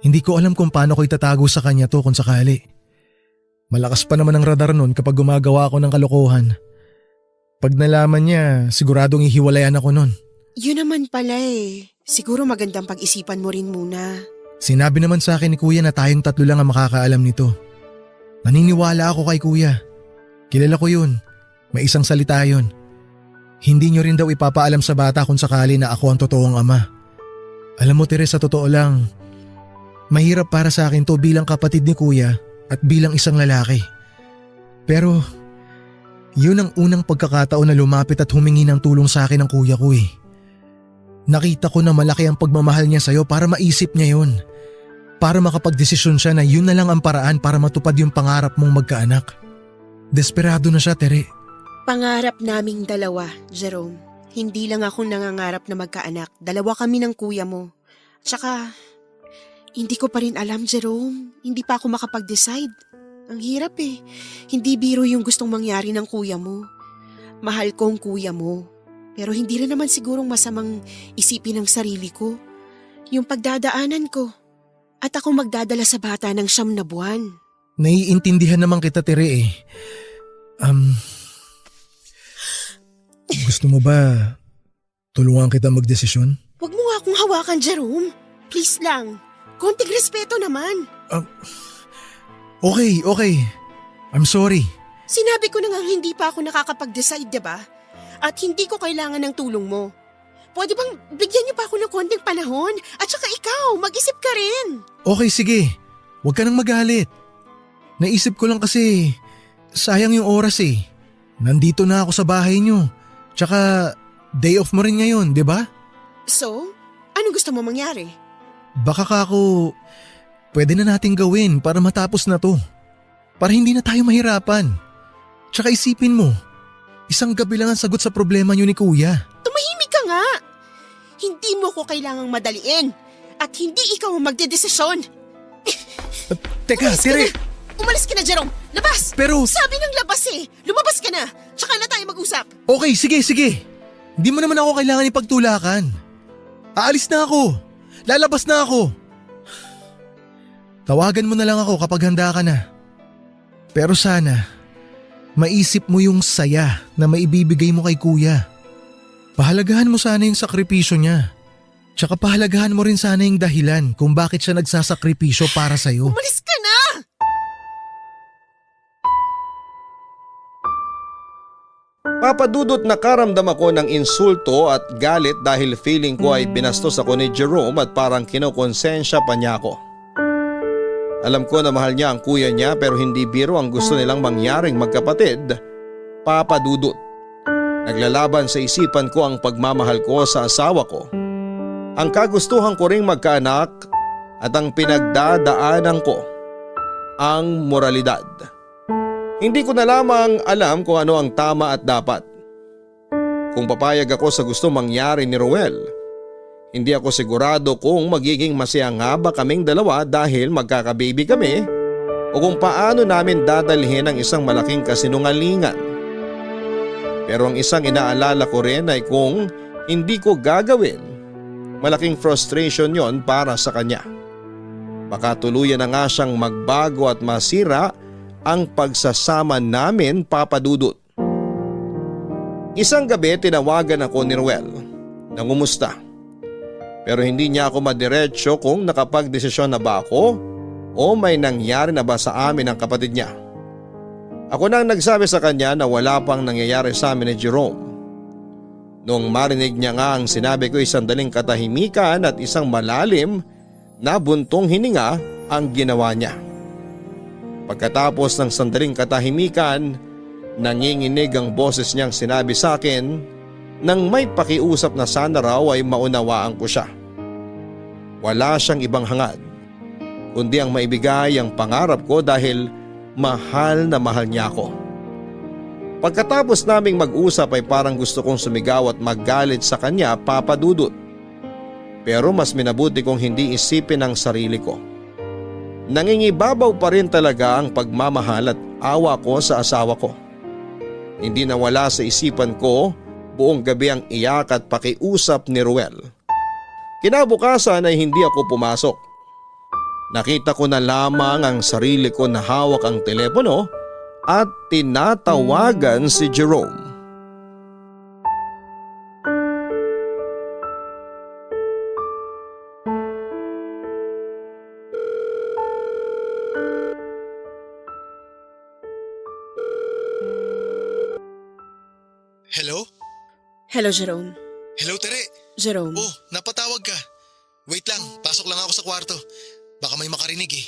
Hindi ko alam kung paano ko itatago sa kanya to kung sakali. Malakas pa naman ang radar nun kapag gumagawa ako ng kalokohan. Pag nalaman niya, siguradong ihiwalayan ako nun. Yun naman pala . Siguro magandang pag-isipan mo rin muna. Sinabi naman sa akin ni kuya na tayong tatlo lang ang makakaalam nito. Naniniwala ako kay kuya. Kilala ko yun. May isang salita yun. Hindi niyo rin daw ipapaalam sa bata kung sakali na ako ang totoong ama. Alam mo Teresa, sa totoo lang, mahirap para sa akin to bilang kapatid ni kuya at bilang isang lalaki. Pero yun ang unang pagkakataon na lumapit at humingi ng tulong sa akin ng kuya ko . Nakita ko na malaki ang pagmamahal niya sa'yo para maisip niya yun. Para makapagdesisyon siya na yun na lang ang paraan para matupad yung pangarap mong magkaanak. Desperado na siya, Tere. Pangarap naming dalawa, Jerome. Hindi lang ako nangangarap na magkaanak. Dalawa kami ng kuya mo. Tsaka, hindi ko pa rin alam, Jerome. Hindi pa ako makapag-decide. Ang hirap . Hindi biro yung gustong mangyari ng kuya mo. Mahal ko ang kuya mo. Pero hindi rin naman sigurong masamang isipin ng sarili ko. Yung pagdadaanan ko. At ako magdadala sa bata ng 9 na buwan. Naiintindihan naman kita, Tere . Gusto mo ba tulungan kita magdesisyon? Huwag mo nga akong hawakan, Jerome. Please lang. Konting respeto naman. Okay. I'm sorry. Sinabi ko na nga hindi pa ako nakakapag-decide, diba? At hindi ko kailangan ng tulong mo. Pwede bang bigyan niyo pa ako ng konting panahon? At saka ikaw, mag-isip ka rin. Okay, sige. Huwag ka nang magalit. Naisip ko lang kasi sayang yung oras . Nandito na ako sa bahay niyo. Tsaka day off mo rin ngayon, di ba? So, anong gusto mo mangyari? Baka kako, pwede na nating gawin para matapos na to. Para hindi na tayo mahirapan. Tsaka isipin mo, isang gabi lang ang sagot sa problema niyo ni kuya. Tumahimik ka nga. Hindi mo ko kailangang madaliin. At hindi ikaw ang magdedesisyon. Teka, Tere! Umalis ka na, Jerome! Labas! Pero… Sabi ng labas Lumabas ka na! Tsaka na tayo mag-usap! Okay, sige. Hindi mo naman ako kailangan ipagtulakan. Aalis na ako. Lalabas na ako. Tawagan mo na lang ako kapag handa ka na. Pero sana, maisip mo yung saya na maibibigay mo kay kuya. Pahalagahan mo sana yung sakripisyo niya. Tsaka pahalagahan mo rin sana yung dahilan kung bakit siya nagsasakripisyo para sa'yo. Umalis ka na! Papadudot nakaramdam ako ng insulto at galit dahil feeling ko ay binastos ako ni Jerome at parang kinokonsensya pa niya ako. Alam ko na mahal niya ang kuya niya pero hindi biro ang gusto nilang mangyaring magkapatid. Papadudot. Naglalaban sa isipan ko ang pagmamahal ko sa asawa ko. Ang kagustuhan ko ring magkaanak at ang pinagdadaanan ko, ang moralidad. Hindi ko na lamang alam kung ano ang tama at dapat. Kung papayag ako sa gusto mangyari ni Ruel, hindi ako sigurado kung magiging masaya nga ba kaming dalawa dahil magkakababy kami o kung paano namin dadalhin ang isang malaking kasinungalingan. Pero ang isang inaalala ko rin ay kung hindi ko gagawin, malaking frustration yon para sa kanya. Baka tuluyan na nga siyang magbago at masira ang pagsasama namin, Papa Dudut. Isang gabi tinawagan ako ni Ruel. Nangumusta. Pero hindi niya ako madiretso kung nakapagdesisyon na ba ako o may nangyari na ba sa amin ng kapatid niya. Ako nang nagsabi sa kanya na wala pang nangyayari sa amin ni Jerome. Noong marinig niya nga ang sinabi ko, isang daling katahimikan at isang malalim na buntong hininga ang ginawa niya. Pagkatapos ng sandaling katahimikan, nanginginig ang boses niyang sinabi sa akin nang may pakiusap na sana raw ay maunawaan ko siya. Wala siyang ibang hangad, kundi ang maibigay ang pangarap ko dahil mahal na mahal niya ako. Pagkatapos naming mag-usap ay parang gusto kong sumigaw at maggalit sa kanya, Papa Dudut. Pero mas minabuti kong hindi isipin ang sarili ko. Nangingibabaw pa rin talaga ang pagmamahal at awa ko sa asawa ko. Hindi nawala sa isipan ko buong gabi ang iyak at pakiusap ni Ruel. Kinabukasan ay hindi ako pumasok. Nakita ko na lamang ang sarili ko na hawak ang telepono at tinatawagan si Jerome. Hello? Hello, Jerome. Hello, Tere. Jerome. Oh, napatawag ka. Wait lang, pasok lang ako sa kwarto. Baka may makarinig eh.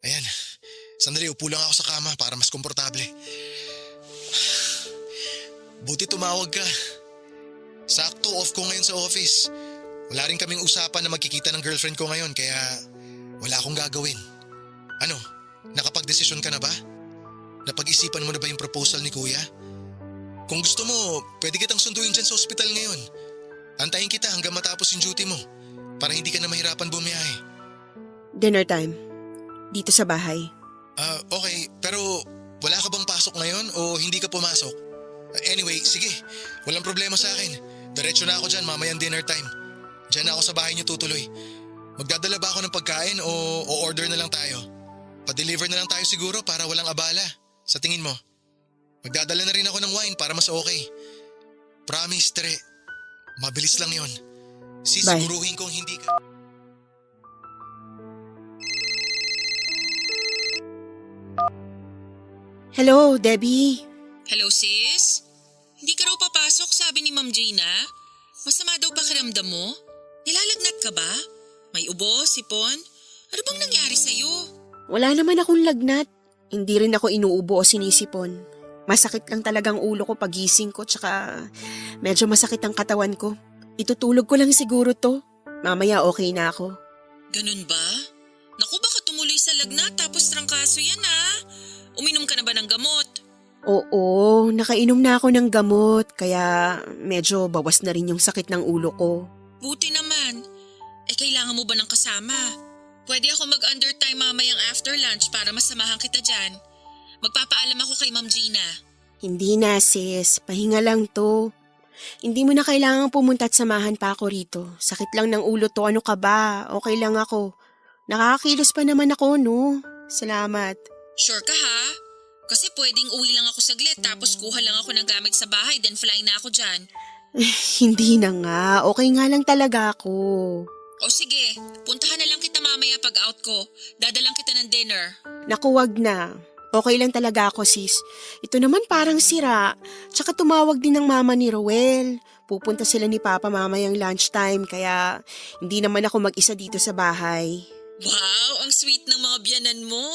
Ayan, sandali upo lang ako sa kama para mas komportable. Buti tumawag ka. Sakto off ko ngayon sa office. Wala rin kaming usapan na magkikita ng girlfriend ko ngayon kaya wala akong gagawin. Ano, nakapag-desisyon ka na ba? Napag-isipan mo na ba yung proposal ni Kuya? Kung gusto mo, pwede kitang sunduin dyan sa ospital ngayon. Antayin kita hanggang matapos yung duty mo para hindi ka na mahirapan bumiyahe. Dinner time. Dito sa bahay. Okay, pero wala ka bang pasok ngayon o hindi ka pumasok? Anyway, sige, walang problema sa akin. Diretso na ako dyan mamayang dinner time. Diyan na ako sa bahay niyo tutuloy. Magdadala ba ako ng pagkain o order na lang tayo? Pa-deliver na lang tayo siguro para walang abala. Sa tingin mo? Magdadala na rin ako ng wine para mas okay. Promise, Tere. Mabilis lang yon. Sisiguruhin kong hindi ka... Hello, Debbie. Hello sis? Hindi ka raw papasok sabi ni Ma'am Gina? Masama daw pakiramdam mo? Nilalagnat ka ba? May ubo, sipon? Ano bang nangyari sa'yo? Wala naman akong lagnat. Hindi rin ako inuubo o sinisipon. Masakit lang talagang ulo ko pagising ko tsaka medyo masakit ang katawan ko. Itutulog ko lang siguro to. Mamaya okay na ako. Ganun ba? Naku baka tumuloy sa lagnat tapos trangkaso yan ah. Uminom ka na ba ng gamot? Oo, nakainom na ako ng gamot kaya medyo bawas na rin yung sakit ng ulo ko. Buti naman. Kailangan mo ba ng kasama? Pwede ako mag-undertime mamayang after lunch para masamahan kita dyan. Magpapaalam ako kay Ma'am Gina. Hindi na sis, pahinga lang to. Hindi mo na kailangang pumunta at samahan pa ako rito. Sakit lang ng ulo to, ano ka ba? Okay lang ako. Nakakakilos pa naman ako, no? Salamat. Sure ka ha? Kasi pwedeng uwi lang ako saglit tapos kuha lang ako ng gamit sa bahay then fly na ako dyan. Hindi na nga, okay nga lang talaga ako. O sige, puntahan na lang kita mamaya pag out ko. Dadalang kita ng dinner. Naku, wag na. Okay lang talaga ako sis. Ito naman parang sira. Tsaka tumawag din ng mama ni Roel. Pupunta sila ni Papa mamayang lunchtime kaya hindi naman ako mag-isa dito sa bahay. Wow, ang sweet ng mga biyanan mo.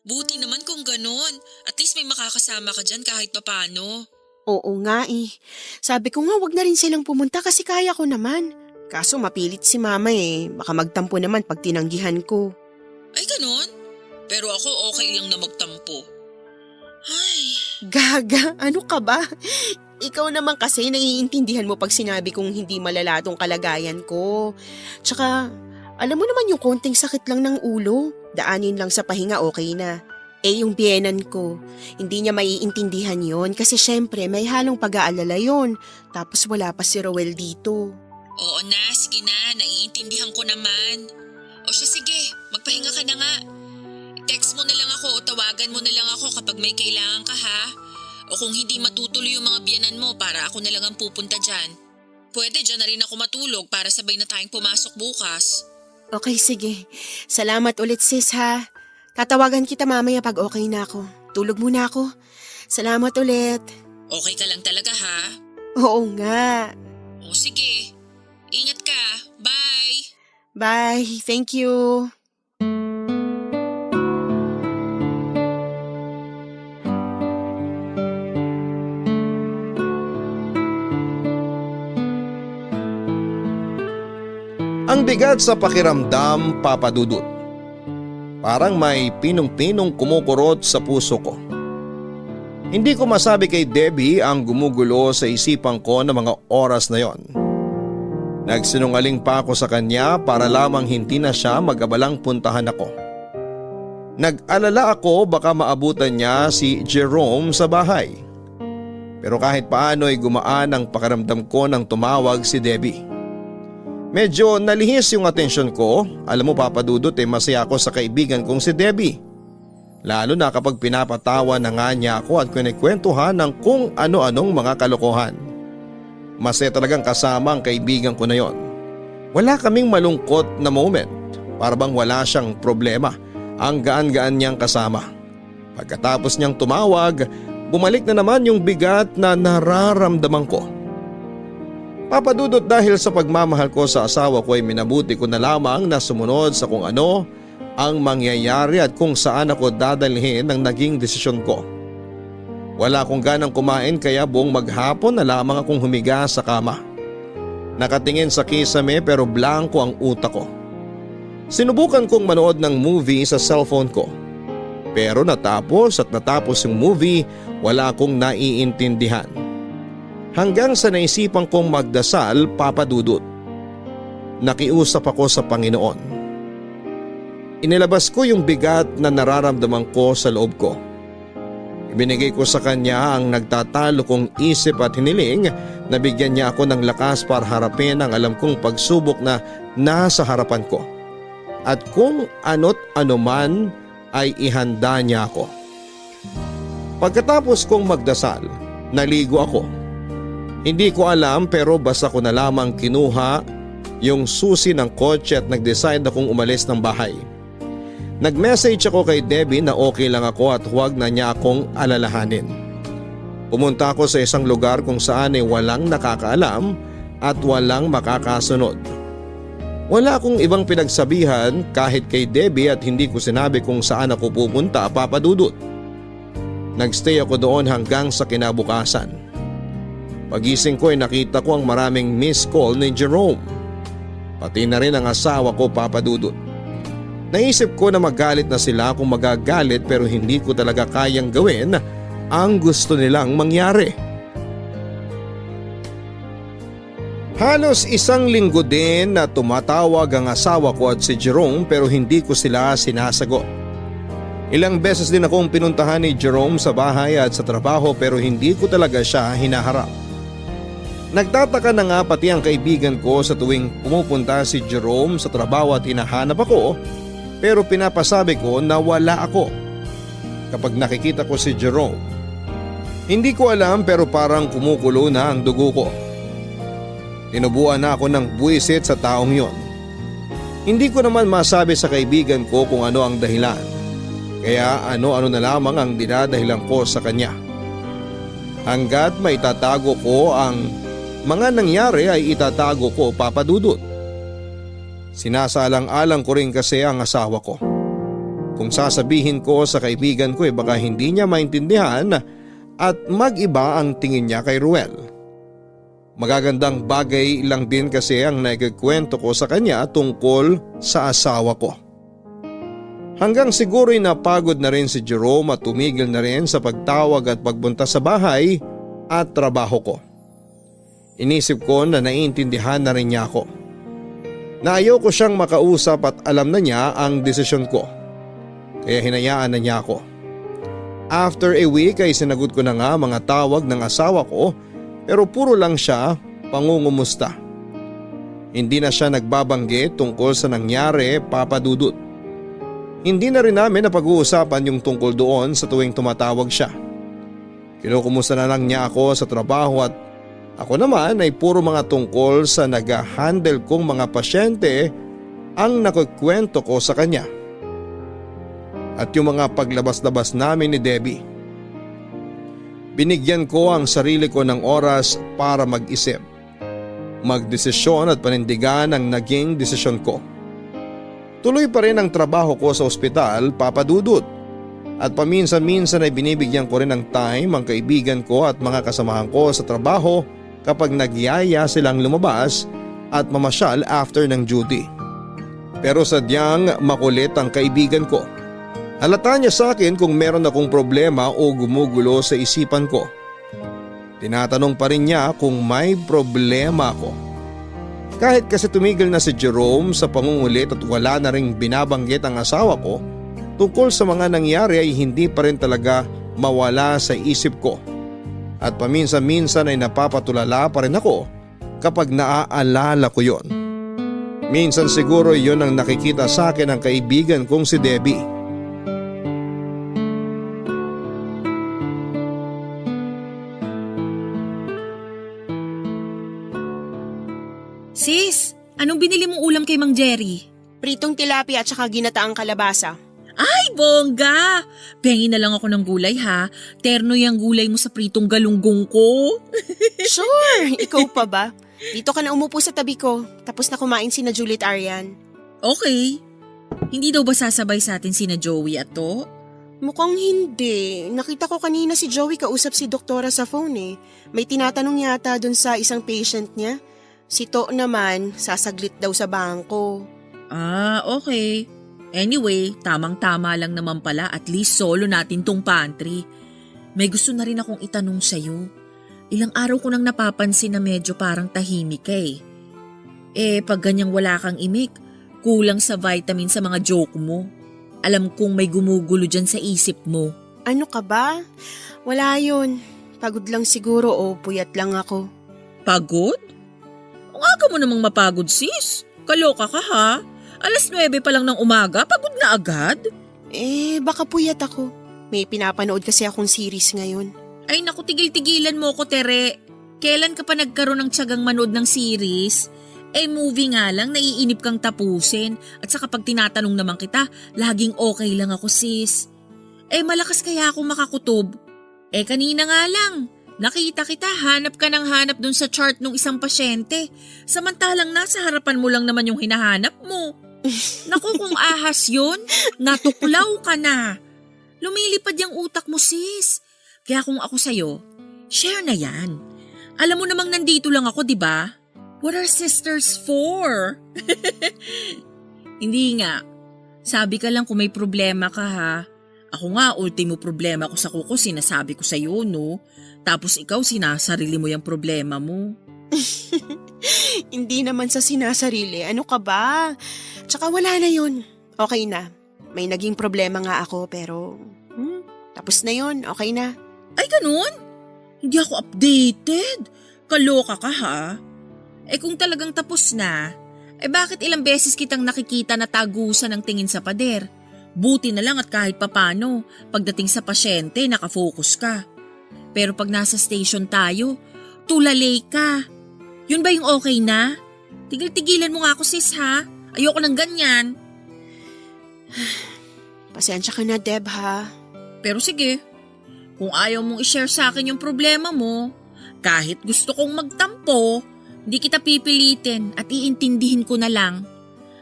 Buti naman kung ganun. At least may makakasama ka dyan kahit papano. Oo nga eh. Sabi ko nga wag na rin silang pumunta kasi kaya ko naman. Kaso mapilit si mama eh. Baka magtampo naman pag tinanggihan ko. Ay ganun? Pero ako okay lang na magtampo. Ay, Gaga, ano ka ba? Ikaw naman kasi naiintindihan mo pag sinabi kong hindi malala tong kalagayan ko. Tsaka, alam mo naman yung konting sakit lang ng ulo. Daanin lang sa pahinga okay na. Yung biyenan ko, hindi niya maiintindihan yon kasi syempre may halong pag-aalala yon. Tapos wala pa si Roel dito. Oo na, sige na, naiintindihan ko naman. O siya sige, magpahinga ka na nga. Text mo na lang ako o tawagan mo na lang ako kapag may kailangan ka ha. O kung hindi matutuloy yung mga biyanan mo para ako na lang ang pupunta dyan. Pwede dyan na rin ako matulog para sabay na tayong pumasok bukas. Okay, sige. Salamat ulit sis ha. Tatawagan kita mamaya pag okay na ako. Tulog muna ako. Salamat ulit. Okay ka lang talaga ha? Oo nga. O sige, ingat ka. Bye! Bye. Thank you. Ang bigat sa pakiramdam, Papa Dudut. Parang may pinong-pinong kumukurot sa puso ko. Hindi ko masabi kay Debbie ang gumugulo sa isipan ko ng mga oras na yon. Nagsinungaling pa ako sa kanya para lamang hindi na siya mag-abalang puntahan ako. Nag-alala ako baka maabutan niya si Jerome sa bahay. Pero kahit paano ay gumaan ang pakiramdam ko nang tumawag si Debbie. Medyo nalihis yung atensyon ko. Alam mo Papa Dudut, masaya ako sa kaibigan kong si Debbie. Lalo na kapag pinapatawa na nga niya ako at kinikwentuhan ng kung ano-anong mga kalokohan. Masaya talagang kasama ang kaibigan ko na yon. Wala kaming malungkot na moment. Para bang wala siyang problema. Ang gaan-gaan niyang kasama. Pagkatapos niyang tumawag, bumalik na naman yung bigat na nararamdaman ko. Papa Dudut, dahil sa pagmamahal ko sa asawa ko ay minabuti ko na lamang na sumunod sa kung ano ang mangyayari at kung saan ako dadalhin ang naging desisyon ko. Wala akong ganang kumain kaya buong maghapon na lamang akong humiga sa kama. Nakatingin sa kisame pero blanko ang utak ko. Sinubukan kong manood ng movie sa cellphone ko. Pero natapos yung movie, wala akong naiintindihan. Hanggang sa naisipan kong magdasal, Papa Dudut. Nakiusap ako sa Panginoon. Inilabas ko yung bigat na nararamdaman ko sa loob ko. Ibinigay ko sa kanya ang nagtatalo kong isip at hiniling na bigyan niya ako ng lakas para harapin ang alam kong pagsubok na nasa harapan ko. At kung ano't anuman ay ihanda niya ako. Pagkatapos kong magdasal, naligo ako. Hindi ko alam pero basta ko na lamang kinuha yung susi ng kotse at nag-decide akong umalis ng bahay. Nag-message ako kay Debbie na okay lang ako at huwag na niya akong alalahanin. Pumunta ako sa isang lugar kung saan ay walang nakakaalam at walang makakasunod. Wala akong ibang pinagsabihan kahit kay Debbie at hindi ko sinabi kung saan ako pupunta, Papa Dudut. Nagstay ako doon hanggang sa kinabukasan. Pagising ko ay nakita ko ang maraming missed call ni Jerome. Pati na rin ang asawa ko, Papa Dudut. Naisip ko na magalit na sila kung magagalit pero hindi ko talaga kayang gawin ang gusto nilang mangyari. Halos isang linggo din na tumatawag ang asawa ko at si Jerome pero hindi ko sila sinasagot. Ilang beses din akong pinuntahan ni Jerome sa bahay at sa trabaho pero hindi ko talaga siya hinaharap. Nagtataka na nga pati ang kaibigan ko sa tuwing pumupunta si Jerome sa trabaho at hinahanap ako pero pinapasabi ko na wala ako kapag nakikita ko si Jerome. Hindi ko alam pero parang kumukulo na ang dugo ko. Tinubuan na ako ng buwisit sa taong yon. Hindi ko naman masabi sa kaibigan ko kung ano ang dahilan. Kaya ano-ano na lamang ang dinadahilan ko sa kanya. Hanggat maitatago ko ang mga nangyari ay itatago ko, Papa Dudut. Sinasalang-alang ko rin kasi ang asawa ko. Kung sasabihin ko sa kaibigan ko baka hindi niya maintindihan at mag-iba ang tingin niya kay Ruel. Magagandang bagay lang din kasi ang nagkikwento ko sa kanya tungkol sa asawa ko. Hanggang siguro'y napagod na rin si Jerome at tumigil na rin sa pagtawag at pagbunta sa bahay at trabaho ko. Inisip ko na naiintindihan na rin niya ako. Na ayaw ko siyang makausap at alam na niya ang desisyon ko. Kaya hinayaan na niya ako. After a week ay sinagot ko na nga mga tawag ng asawa ko pero puro lang siya pangungumusta. Hindi na siya nagbabanggit tungkol sa nangyari, Papa Dudut. Hindi na rin namin napag-uusapan yung tungkol doon sa tuwing tumatawag siya. Kinukumusta na lang niya ako sa trabaho at ako naman ay puro mga tungkol sa nag-handle kong mga pasyente ang nakukwento ko sa kanya. At yung mga paglabas-labas namin ni Debbie. Binigyan ko ang sarili ko ng oras para mag-isip, magdesisyon at panindigan ang naging desisyon ko. Tuloy pa rin ang trabaho ko sa ospital, Papa Dudut. At paminsan-minsan ay binibigyan ko rin ng time ang kaibigan ko at mga kasamahan ko sa trabaho kapag nagyaya silang lumabas at mamasyal after ng duty. Pero sadyang makulit ang kaibigan ko. Halata niya sa akin kung meron akong problema o gumugulo sa isipan ko. Tinatanong pa rin niya kung may problema ako. Kahit kasi tumigil na si Jerome sa pangungulit at wala na ring binabanggit ang asawa ko, tungkol sa mga nangyari ay hindi pa rin talaga mawala sa isip ko. At paminsan-minsan ay napapatulala pa rin ako kapag naaalala ko yon. Minsan siguro yon ang nakikita sa akin ng kaibigan kong si Debbie. Sis, anong binili mong ulam kay Mang Jerry? Pritong tilapia at saka ginataang kalabasa. Ay, bongga! Pengi na lang ako ng gulay ha. Terno yung gulay mo sa pritong galunggong ko. Sure, ikaw pa ba? Dito ka na umupo sa tabi ko, tapos na kumain sina Juliet Arian. Okay. Hindi daw ba sasabay sa atin sina Joey at to? Mukhang hindi. Nakita ko kanina si Joey kausap si doktora sa phone eh. May tinatanong yata dun sa isang patient niya. Si To naman, sasaglit daw sa bangko. Ah, okay. Anyway, tamang-tama lang naman pala, at least solo natin tong pantry. May gusto na rin akong itanong sa'yo. Ilang araw ko nang napapansin na medyo parang tahimik ka eh. Pag ganyang wala kang imik, kulang sa vitamin sa mga joke mo. Alam kong may gumugulo dyan sa isip mo. Ano ka ba? Wala yun. Pagod lang siguro o puyat lang ako. Pagod? Ang aga mo namang mapagod sis. Kaloka ka ha? 9:00 pa lang ng umaga, pagod na agad? Baka puyat ako. May pinapanood kasi akong series ngayon. Ay naku, tigil-tigilan mo ko, Tere. Kailan ka pa nagkaroon ng tiyagang manood ng series? Movie nga lang, naiinip kang tapusin. At saka pag tinatanong naman kita, laging okay lang ako sis. Malakas kaya ako makakutob. Kanina nga lang, nakita kita, hanap ka ng hanap dun sa chart ng isang pasyente. Samantalang nasa harapan mo lang naman yung hinahanap mo. Naku, kung ahas yun, natuklaw ka na. Lumilipad yung utak mo sis. Kaya kung ako sa'yo, share na yan. Alam mo namang nandito lang ako, di ba? What are sisters for? Hindi nga. Sabi ka lang kung may problema ka ha. Ako nga, ultimo problema ko sa kuko, sinasabi ko sa'yo, no? Tapos ikaw, sinasarili mo yung problema mo. Hindi naman sa sinasarili. Ano ka ba? Tsaka wala na yun. Okay na. May naging problema nga ako pero tapos na yun. Okay na. Ay, ganun? Hindi ako updated. Kaloka ka ha? Kung talagang tapos na, bakit ilang beses kitang nakikita na tagusan ng tingin sa pader? Buti na lang at kahit papano, pagdating sa pasyente, nakafocus ka. Pero pag nasa station tayo, tulalay ka. Yun ba yung okay na? Tigil-tigilan mo nga ako sis ha. Ayoko ng ganyan. Pasensya ka na, Deb ha. Pero sige, kung ayaw mong i-share sa akin yung problema mo, kahit gusto kong magtampo, hindi kita pipilitin at iintindihin ko na lang.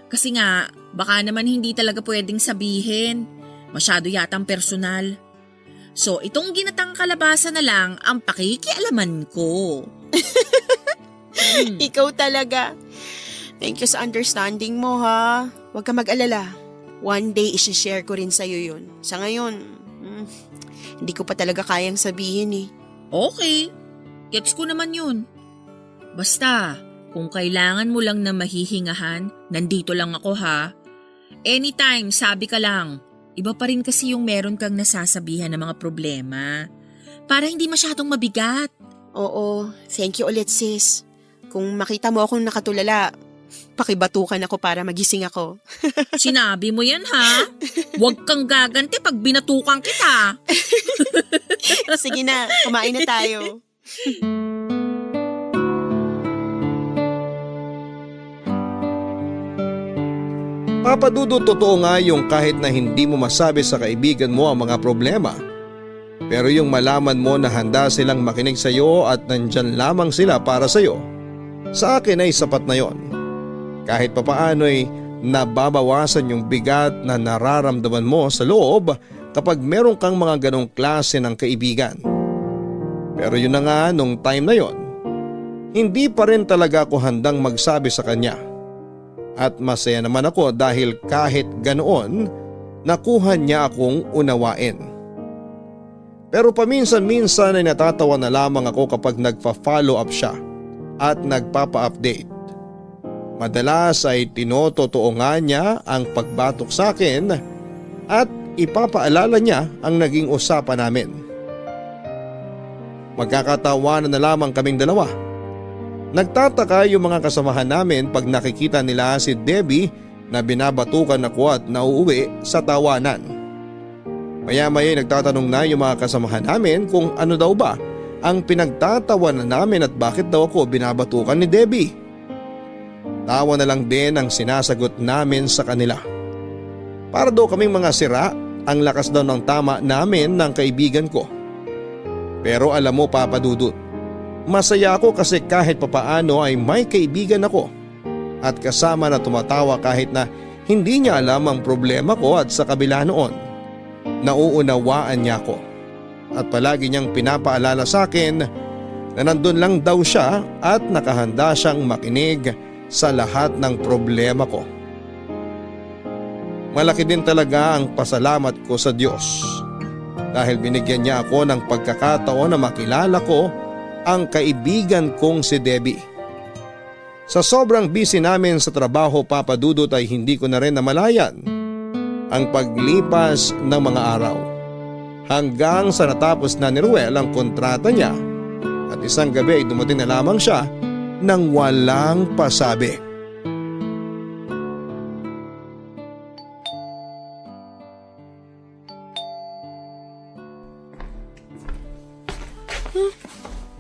Kasi nga, baka naman hindi talaga pwedeng sabihin. Masyado yatang personal. So, itong ginatang kalabasa na lang ang pakikialaman ko. Ikaw talaga. Thank you sa understanding mo ha. Huwag ka mag-alala. One day isi-share ko rin sa'yo yun. Sa ngayon, hindi ko pa talaga kayang sabihin eh. Okay, gets ko naman yun. Basta, kung kailangan mo lang na mahihingahan, nandito lang ako ha. Anytime, sabi ka lang. Iba pa rin kasi yung meron kang nasasabihan ng mga problema. Para hindi masyadong mabigat. Oo, thank you ulit sis. Kung makita mo akong nakatulala, Pakibatukan ako para magising ako. Sinabi mo yan ha? Huwag kang gaganti pag binatukan kita. Sige na, kumain na tayo. Papa Dudut, totoo nga yung kahit na hindi mo masabi sa kaibigan mo ang mga problema. Pero yung malaman mo na handa silang makinig sa iyo at nandyan lamang sila para sa iyo, sa akin ay sapat na yon. Kahit papaano ay nababawasan yung bigat na nararamdaman mo sa loob kapag meron kang mga ganong klase ng kaibigan. Pero yun na nga, nung time na yon, hindi pa rin talaga ako handang magsabi sa kanya. At masaya naman ako dahil kahit ganoon, nakuha niya akong unawain. Pero paminsan-minsan ay natatawa na lamang ako kapag nagpa-follow up siya at nagpapa-update. Madalas ay tinototoo nga niya ang pagbatok sa akin at ipapaalala niya ang naging usapan namin. Magkakatawanan na lamang kaming dalawa. Nagtataka yung mga kasamahan namin pag nakikita nila si Debbie na binabatukan ako at nauuwi sa tawanan. Maya-maya nagtatanong na yung mga kasamahan namin kung ano daw ba ang pinagtatawanan namin at bakit daw ako binabatukan ni Debbie. Tawa na lang din ang sinasagot namin sa kanila. Para daw kaming mga sira, ang lakas daw ng tama namin ng kaibigan ko. Pero alam mo, Papa Dudut, masaya ako kasi kahit papaano ay may kaibigan ako at kasama na tumatawa kahit na hindi niya alam ang problema ko at sa kabila noon, nauunawaan niya ako. At palagi niyang pinapaalala sa akin na nandun lang daw siya at nakahanda siyang makinig sa lahat ng problema ko. Malaki din talaga ang pasalamat ko sa Diyos dahil binigyan niya ako ng pagkakataon na makilala ko ang kaibigan kong si Debbie. Sa sobrang busy namin sa trabaho, Papa Dudut, ay hindi ko na rin namalayan ang paglipas ng mga araw. Hanggang sa natapos na ni Ruel ang kontrata niya at isang gabi ay dumating na lamang siya nang walang pasabi.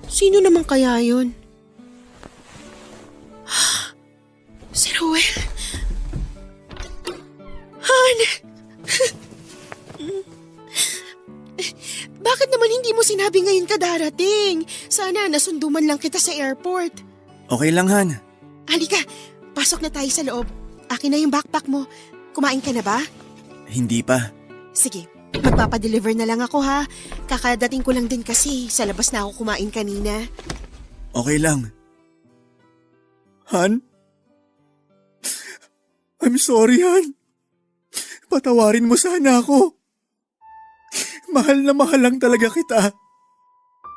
Sino naman kaya yun? Si Ruel. Han! Bakit naman hindi mo sinabi ngayon ka darating? Sana nasundo man lang kita sa airport. Okay lang, Han. Halika, pasok na tayo sa loob. Akin na yung backpack mo. Kumain ka na ba? Hindi pa. Sige, magpapadeliver na lang ako ha. Kakadating ko lang din kasi sa labas na ako kumain kanina. Okay lang. Han? I'm sorry, Han. Patawarin mo sana ako. Mahal na mahal lang talaga kita.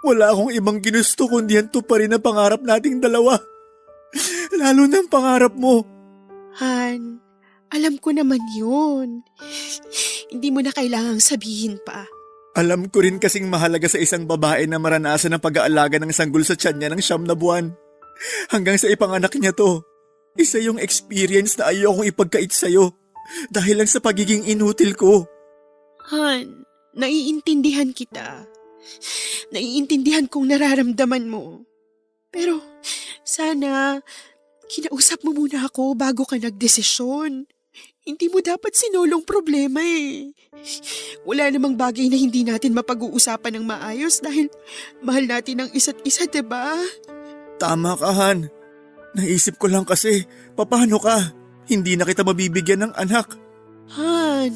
Wala akong ibang ginusto kundi ang tuparin na pangarap nating dalawa. Lalo na ang pangarap mo. Han, alam ko naman yun. Hindi mo na kailangang sabihin pa. Alam ko rin kasing mahalaga sa isang babae na maranasan ang pag-aalaga ng sanggol sa tiyan niya ng 9 na buwan. Hanggang sa ipanganak niya to. Isa yung experience na ayokong ipagkait sa'yo dahil lang sa pagiging inutil ko. Han, naiintindihan kita. Naiintindihan kong nararamdaman mo. Pero sana kinausap mo muna ako bago ka nagdesisyon. Hindi mo dapat sinulong problema eh. Wala namang bagay na hindi natin mapag-uusapan ng maayos dahil mahal natin ang isa't isa, diba? Tama ka, Han. Naisip ko lang kasi, paano ka? Hindi na kita mabibigyan ng anak. Han,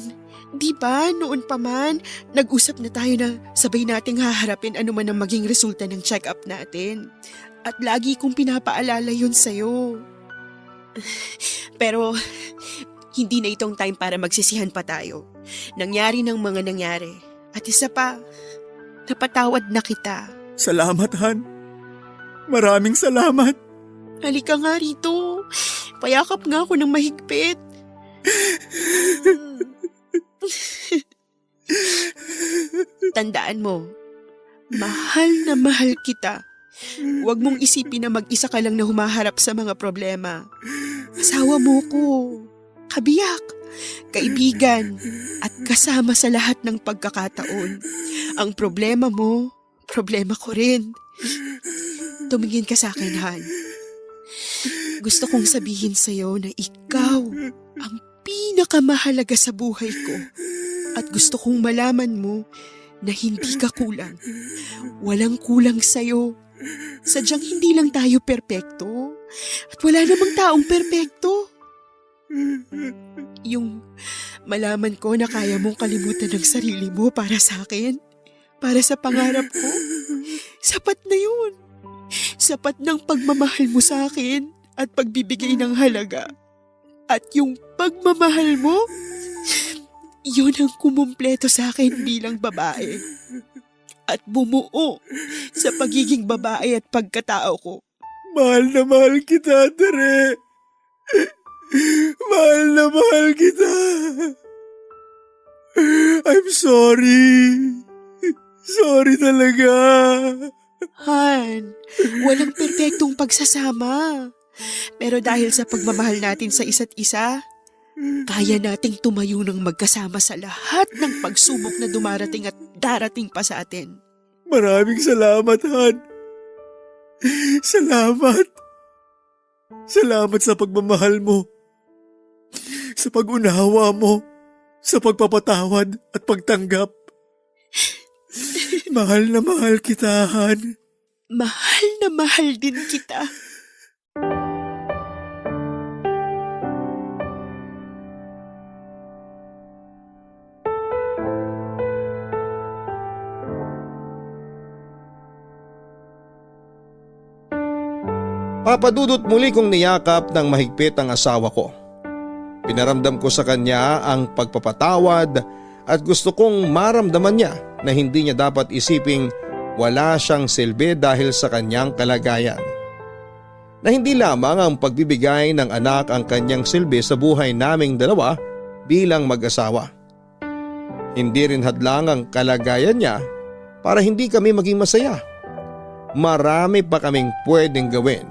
di ba noon pa man, nag-usap na tayo na sabay nating haharapin ano man ang maging resulta ng check-up natin. At lagi kong pinapaalala yun sa'yo. Pero hindi na itong time para magsisihan pa tayo. Nangyari ng mga nangyari. At isa pa, napatawad na kita. Salamat, Han. Maraming salamat. Halika nga rito. Payakap nga ako ng mahigpit. Tandaan mo, mahal na mahal kita. Huwag mong isipin na mag-isa ka lang na humaharap sa mga problema. Asawa mo ko, kabiyak, kaibigan, at kasama sa lahat ng pagkakataon. Ang problema mo, problema ko rin. Tumingin ka sa akin, Han. Gusto kong sabihin sa'yo na ikaw ang pinakamahalaga sa buhay ko. At gusto kong malaman mo na hindi ka kulang. Walang kulang sa'yo. Sadyang hindi lang tayo perpekto. At wala namang taong perpekto. Yung malaman ko na kaya mong kalimutan ang sarili mo para sa akin, para sa pangarap ko, sapat na yun. Sapat ng pagmamahal mo sa akin at pagbibigay ng halaga. At yung pagmamahal mo, yun ang kumumpleto sa akin bilang babae. At bumuo sa pagiging babae at pagkatao ko. Mahal na mahal kita, Tere. Mahal na mahal kita. I'm sorry. Sorry talaga. Han, walang perpektong pagsasama. Pero dahil sa pagmamahal natin sa isa't isa, kaya nating tumayo ng magkasama sa lahat ng pagsubok na dumarating at darating pa sa atin. Maraming salamat, Han. Salamat. Salamat sa pagmamahal mo. Sa pag-unawa mo. Sa pagpapatawad at pagtanggap. Mahal na mahal kita, Han. Mahal na mahal din kita. Papadudot muli kong niyakap ng mahigpit ang asawa ko. Pinaramdam ko sa kanya ang pagpapatawad at gusto kong maramdaman niya na hindi niya dapat isiping wala siyang silbi dahil sa kanyang kalagayan. Na hindi lamang ang pagbibigay ng anak ang kanyang silbi sa buhay naming dalawa bilang mag-asawa. Hindi rin hadlang ang kalagayan niya para hindi kami maging masaya. Marami pa kaming pwedeng gawin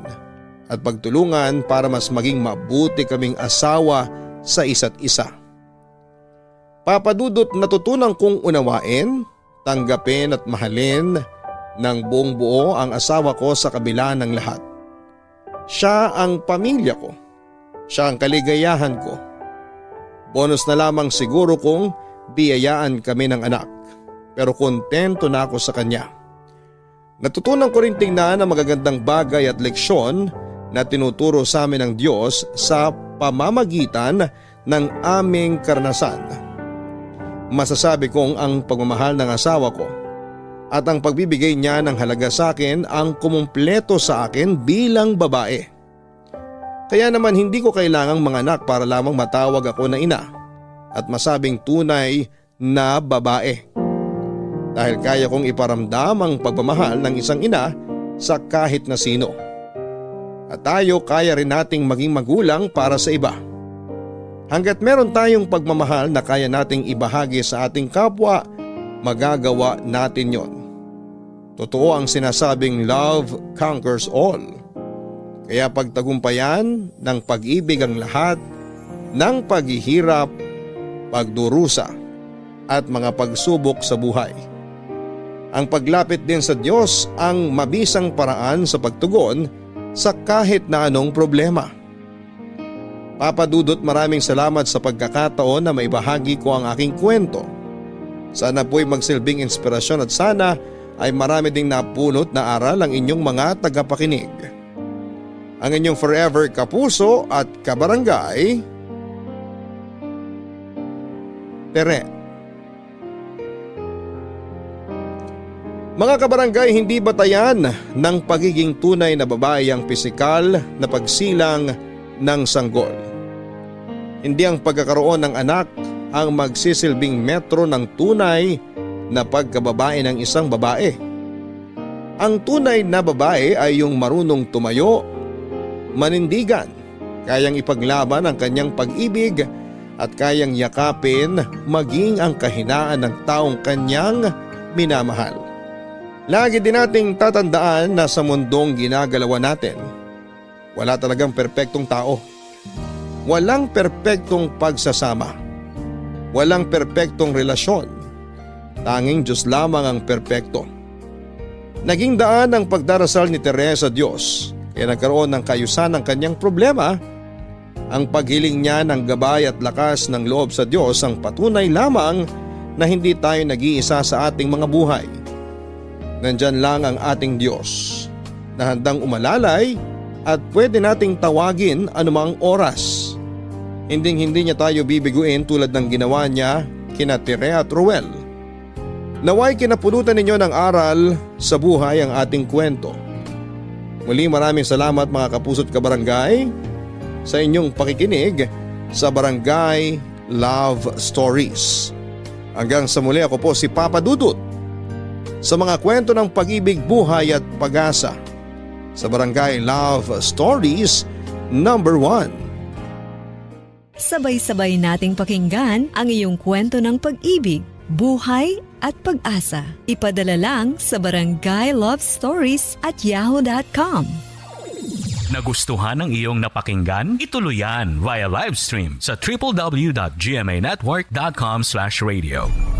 at pagtulungan para mas maging mabuti kaming asawa sa isa't isa. Papadudot natutunan kong unawain, tanggapin at mahalin ng buong buo ang asawa ko sa kabila ng lahat. Siya ang pamilya ko. Siya ang kaligayahan ko. Bonus na lamang siguro kung biyayaan kami ng anak, pero kontento na ako sa kanya. Natutunan ko rin tingnan ang magagandang bagay at leksyon na tinuturo sa amin ng Diyos sa pamamagitan ng aming karanasan. Masasabi kong ang pagmamahal ng asawa ko at ang pagbibigay niya ng halaga sa akin ang kumumpleto sa akin bilang babae. Kaya naman hindi ko kailangang manganak para lamang matawag ako na ina at masabing tunay na babae. Dahil kaya kong iparamdam ang pagmamahal ng isang ina sa kahit na sino. At tayo kaya rin nating maging magulang para sa iba. Hanggat meron tayong pagmamahal na kaya nating ibahagi sa ating kapwa, magagawa natin yon. Totoo ang sinasabing love conquers all. Kaya pagtagumpayan ng pag-ibig ang lahat ng paghihirap, pagdurusa at mga pagsubok sa buhay. Ang paglapit din sa Diyos ang mabisang paraan sa pagtugon sa kahit na anong problema. Papadudot, maraming salamat sa pagkakataon na maibahagi ko ang aking kwento. Sana po'y magsilbing inspirasyon at sana ay marami ding napulot na aral ang inyong mga tagapakinig. Ang inyong forever kapuso at kabarangay, Tere. Mga kabarangay, hindi batayan ng pagiging tunay na babae ang pisikal na pagsilang ng sanggol. Hindi ang pagkakaroon ng anak ang magsisilbing metro ng tunay na pagkababae ng isang babae. Ang tunay na babae ay yung marunong tumayo, manindigan, kayang ipaglaban ang kanyang pag-ibig at kayang yakapin maging ang kahinaan ng taong kanyang minamahal. Lagi din nating tatandaan na sa mundong ginagalawan natin, wala talagang perpektong tao. Walang perpektong pagsasama. Walang perpektong relasyon. Tanging Diyos lamang ang perpekto. Naging daan ang pagdarasal ni Teresa sa Diyos kaya nagkaroon ng kayusan ng kanyang problema. Ang paghiling niya ng gabay at lakas ng loob sa Diyos ang patunay lamang na hindi tayo nag-iisa sa ating mga buhay. Nandyan lang ang ating Diyos na handang umalalay at pwede nating tawagin anumang oras. Hinding-hindi niya tayo bibiguin tulad ng ginawa niya kina Tere at Ruel. Naway kinapulutan ninyo ng aral sa buhay ang ating kwento. Muli maraming salamat mga kapuso't kabarangay sa inyong pakikinig sa Barangay Love Stories. Hanggang sa muli, ako po si Papa Dudut sa mga kwento ng pag-ibig, buhay at pag-asa sa Barangay Love Stories number 1. Sabay-sabay nating pakinggan ang iyong kwento ng pag-ibig, buhay at pag-asa. Ipadala lang sa barangaylovestories@yahoo.com. Nagustuhan ng iyong napakinggan? Ituloy yan via live stream sa www.gmanetwork.com/radio.